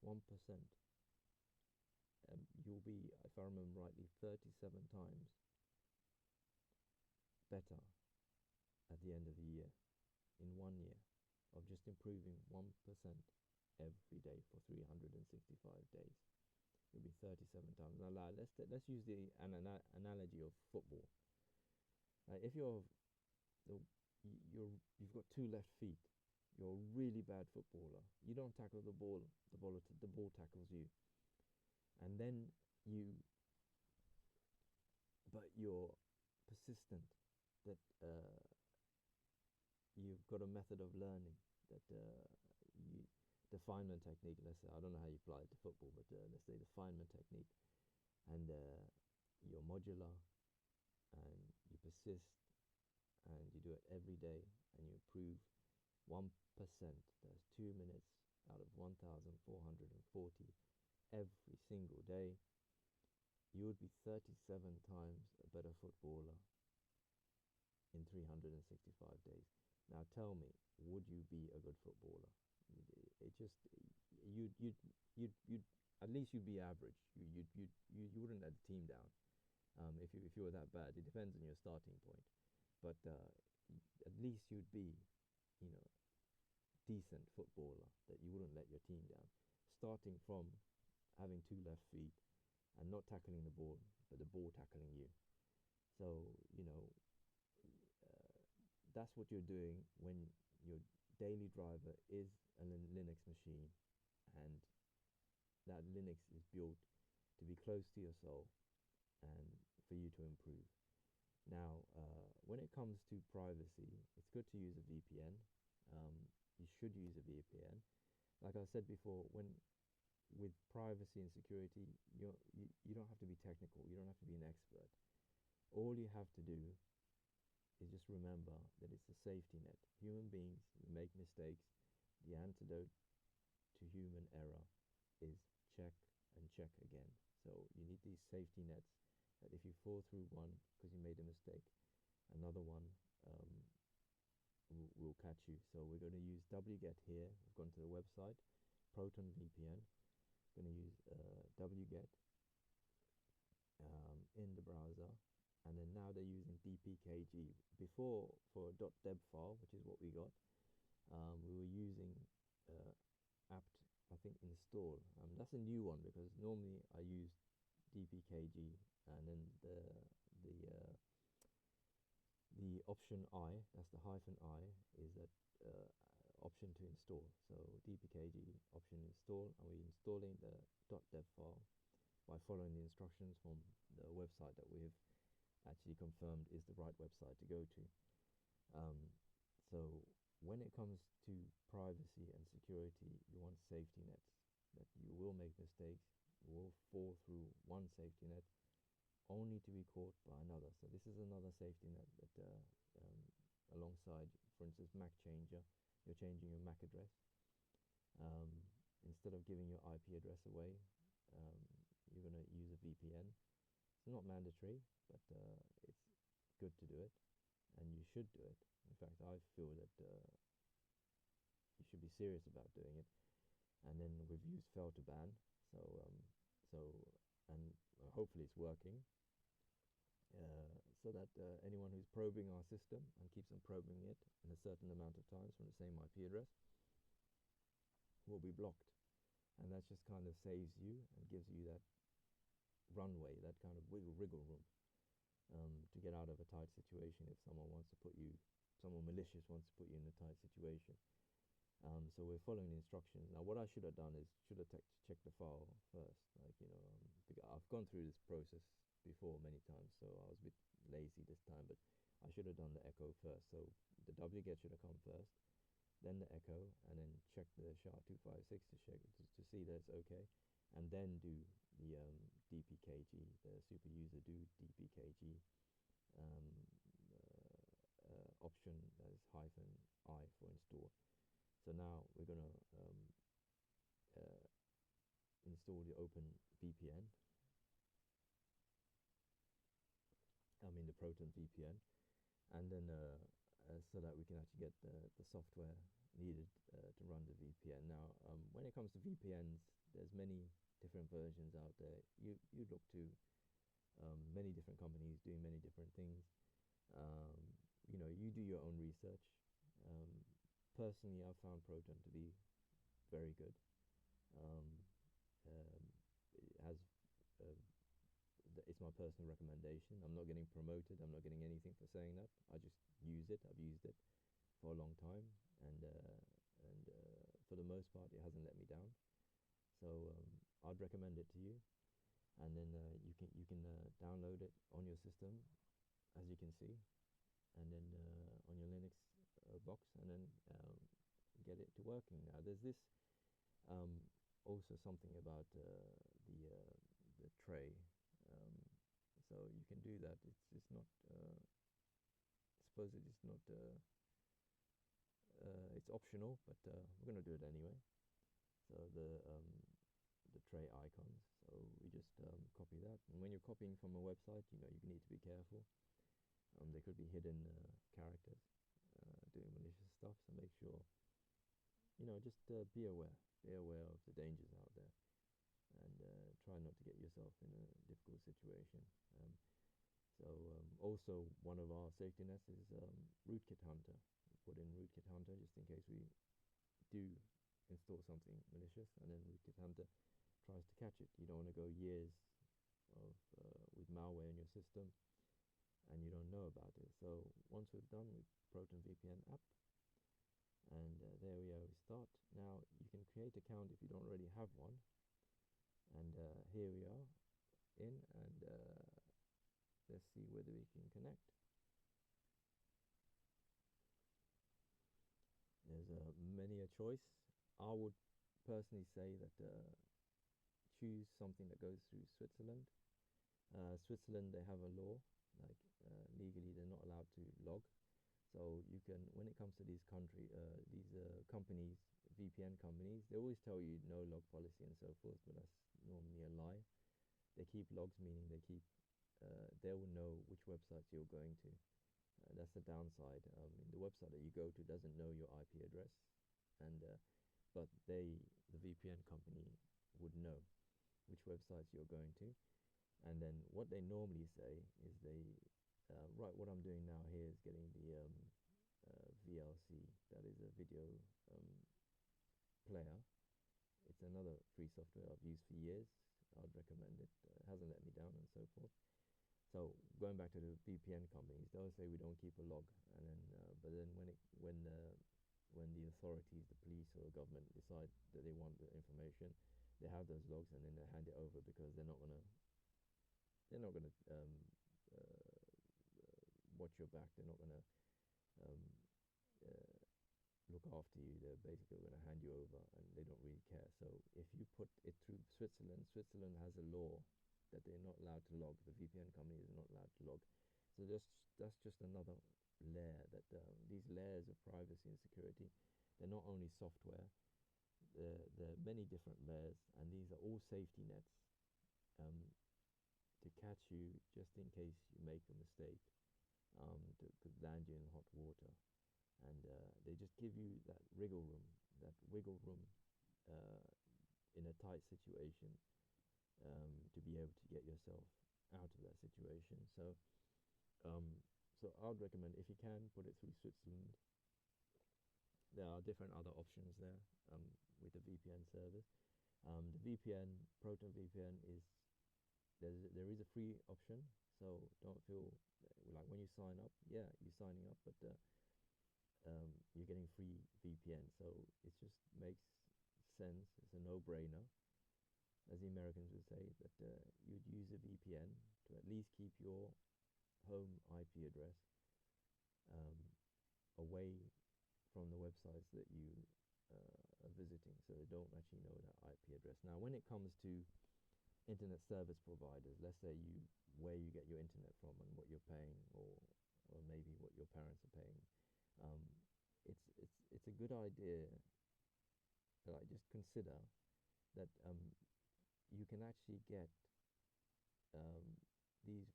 1%, you'll be, if I remember rightly, 37 times better at the end of the year, in 1 year, of just improving 1% every day for 365 days. You'll be 37 times. Now, let's use the analogy of football. If you've got 2 left feet, you're a really bad footballer. You don't tackle the ball tackles you, and then but you're persistent. That you've got a method of learning that the Feynman technique, let's say, I don't know how you apply it to football, but let's say the Feynman technique, and you're modular, and you persist, and you do it every day, and you improve 1%, that's 2 minutes out of 1,440 every single day, you would be 37 times a better footballer in 365 days. Now tell me, would you be a good footballer? It just, you'd at least you'd be average. You wouldn't let the team down. If you were that bad, it depends on your starting point, but at least you'd be, you know, decent footballer, that you wouldn't let your team down. Starting from having 2 left feet and not tackling the ball, but the ball tackling you. So, you know, that's what you're doing when your daily driver is a Linux machine, and that Linux is built to be close to your soul and for you to improve. Now, when it comes to privacy, it's good to use a VPN. You should use a VPN. Like I said before, with privacy and security, you don't have to be technical. You don't have to be an expert. All you have to do is just remember that it's a safety net. Human beings make mistakes. The antidote to human error is check and check again. So you need these safety nets that if you fall through one because you made a mistake, another one will catch you. So we're going to use wget here. We've gone to the website, Proton VPN. We're going to use wget in the browser, and then now they're using dpkg. Before, for a .deb file, which is what we got, we were using apt, I think, install. That's a new one, because normally I use dpkg, and then the option I, that's the hyphen I, is that option to install. So dpkg option install, and we're installing the .deb file by following the instructions from the website that we have actually confirmed is the right website to go to. So when it comes to privacy and security, you want safety nets, that you will make mistakes, you will fall through one safety net only to be caught by another. So this is another safety net that alongside, for instance, Mac changer, you're changing your Mac address. Instead of giving your IP address away, you're going to use a VPN. It's not mandatory, but it's good to do it, and you should do it. In fact, I feel that you should be serious about doing it. And then we've used fail to ban, and hopefully it's working, so that anyone who's probing our system and keeps on probing it in a certain amount of times from the same IP address will be blocked. And that just kind of saves you and gives you that runway, that kind of wiggle room, to get out of a tight situation if someone malicious wants to put you in a tight situation. So we're following the instructions. Now, what I should have done is checked the file first. Like, you know, because I've gone through this process before many times, so I was a bit lazy this time, but I should have done the echo first. So the wget should have come first, then the echo, and then check the SHA-256 to see that it's okay, and then do the dpkg, the super user do dpkg option, that is hyphen I for install. So now we're going to install the Open VPN, the Proton VPN, and then so that we can actually get the software needed to run the VPN. Now, when it comes to VPNs, there's many different versions out there. You look to many different companies doing many different things. You know, you do your own research. Personally, I've found Proton to be very good. It has it's my personal recommendation. I'm not getting promoted. I'm not getting anything for saying that. I just use it. I've used it for a long time, and for the most part, it hasn't let me down. So I'd recommend it to you, and then you can download it on your system, as you can see, and then on your Linux box, and then get it to working. Now, there's this Also something about the tray. Um, so you can do that. It's not. Suppose it's not. It's optional, but we're gonna do it anyway. So the tray icons. So we just copy that. And when you're copying from a website, you know you need to be careful. There could be hidden characters doing malicious stuff. So make sure just be aware. Be aware of the dangers out there, and try not to get yourself in a difficult situation. Also one of our safety nets is Rootkit Hunter. We put in Rootkit Hunter just in case we do install something malicious, and then Rootkit Hunter tries to catch it. You don't want to go years of with malware in your system and you don't know about it. So once we've done with Proton VPN app, and there we are, we start. Now you can create account if you don't already have one, and here we are in, and let's see whether we can connect. There's many a choice. I would personally say that choose something that goes through Switzerland. Switzerland, they have a law, like legally they're not allowed to log. So you can, when it comes to these companies, VPN companies, they always tell you no log policy and so forth, but that's normally a lie. They keep logs, meaning they will know which websites you're going to. That's the downside. The website that you go to doesn't know your IP address, and but the VPN company would know which websites you're going to. And then what they normally say is right, what I'm doing now here is getting the VLC, that is a video player. It's another free software I've used for years. I'd recommend it. It hasn't let me down and so forth. So going back to the VPN companies, they'll say we don't keep a log, and then but then when the authorities, the police or the government decide that they want the information, they have those logs, and then they hand it over because they're not gonna watch your back. They're not gonna um, uh, look after you. They're basically going to hand you over, and they don't really care. So if you put it through Switzerland, Switzerland has a law that they're not allowed to log. The VPN company is not allowed to log. So that's just another layer that these layers of privacy and security, they're not only software. There are many different layers, and these are all safety nets to catch you just in case you make a mistake, to could land you in hot water. And they just give you that wiggle room in a tight situation, to be able to get yourself out of that situation. So I would recommend, if you can, put it through Switzerland. There are different other options there with the VPN service. The VPN, Proton VPN, there is a free option, so don't feel like when you sign up, yeah, you're signing up, but you're getting free VPN, so it just makes sense. It's a no-brainer, as the Americans would say, that you'd use a VPN to at least keep your home IP address away from the websites that you are visiting, so they don't actually know that IP address. Now, when it comes to internet service providers, let's say where you get your internet from and what you're paying, or maybe what your parents are paying, it's a good idea that I just consider that you can actually get these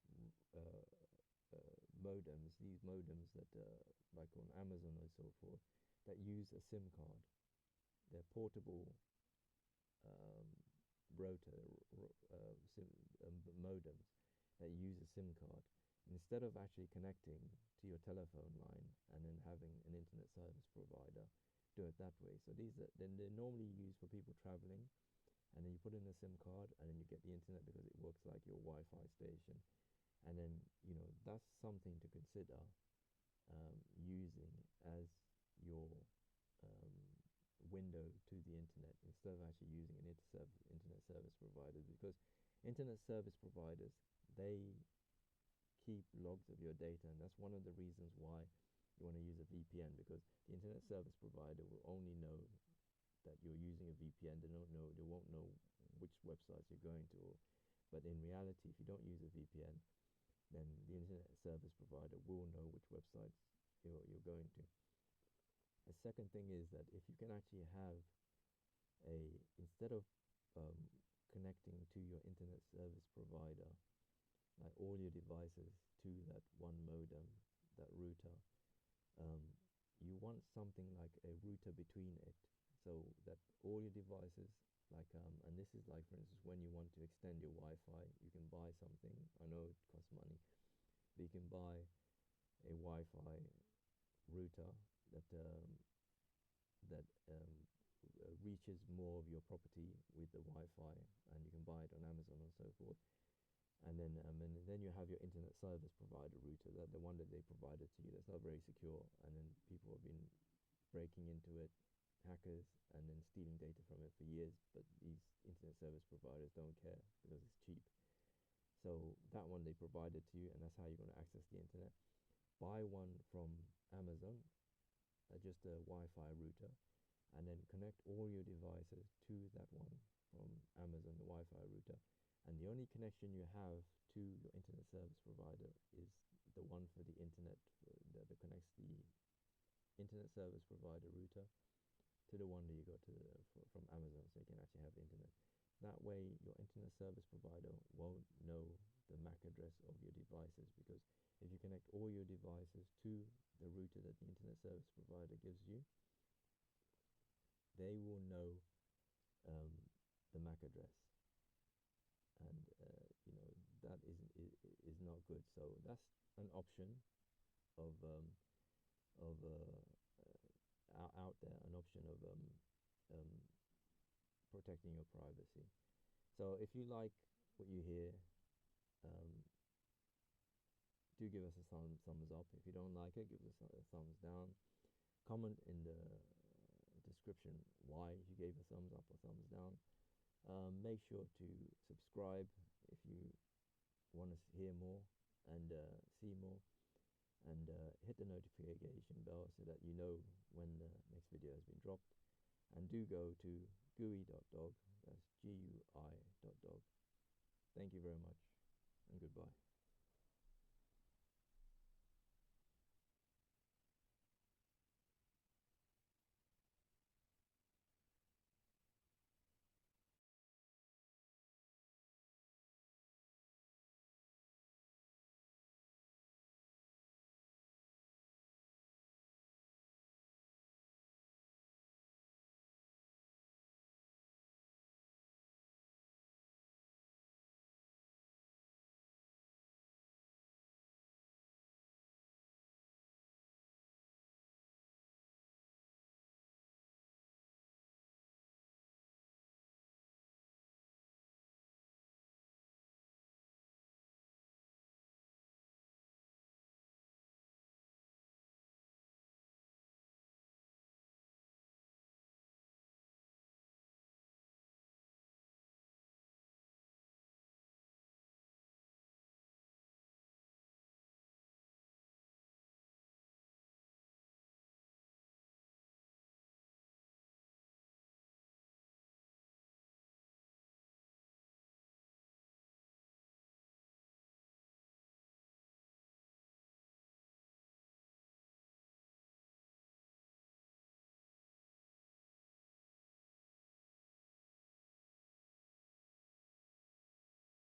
these modems that like on Amazon and so forth, that use a SIM card. They're portable router modems that use a SIM card. Instead of actually connecting to your telephone line and then having an internet service provider do it that way. So then they're normally used for people traveling, and then you put in a SIM card and then you get the internet because it works like your Wi-Fi station. And then that's something to consider using as your window to the internet, instead of actually using an internet service provider, because internet service providers, they keep logs of your data, and that's one of the reasons why you want to use a VPN, because the internet service provider will only know that you're using a VPN, they won't know which websites you're going to. But in reality, if you don't use a VPN, then the internet service provider will know which websites you're going to. The second thing is that if you can actually have instead of connecting to your internet service provider, like all your devices to that one modem, that router, you want something like a router between it, so that all your devices, like and this is like, for instance, when you want to extend your Wi-Fi, you can buy something. I know it costs money, but you can buy a Wi-Fi router that reaches more of your property with the Wi-Fi, and you can buy it on Amazon and so forth. And then you have your internet service provider router, that the one that they provided to you, that's not very secure, and then people have been breaking into it, hackers, and then stealing data from it for years. But these internet service providers don't care because it's cheap. So that one they provided to you, and that's how you're going to access the internet. Buy one from Amazon, just a Wi-Fi router, and then connect all your devices to that one from Amazon, the Wi-Fi router. And the only connection you have to your internet service provider is the one for the internet that connects the internet service provider router to the one that you got from Amazon, so you can actually have internet. That way, your internet service provider won't know the MAC address of your devices, because if you connect all your devices to the router that the internet service provider gives you, they will know the MAC address, and that is not good. So that's an option of out there, an option of protecting your privacy. So if you like what you hear, do give us a thumbs up. If you don't like it, give us a thumbs down. Comment in the description why you gave a thumbs up or thumbs down. Make sure to subscribe if you want to hear more and see more, and hit the notification bell so that you know when the next video has been dropped. And do go to gui.dog, that's GUI.dog. Thank you very much, and goodbye.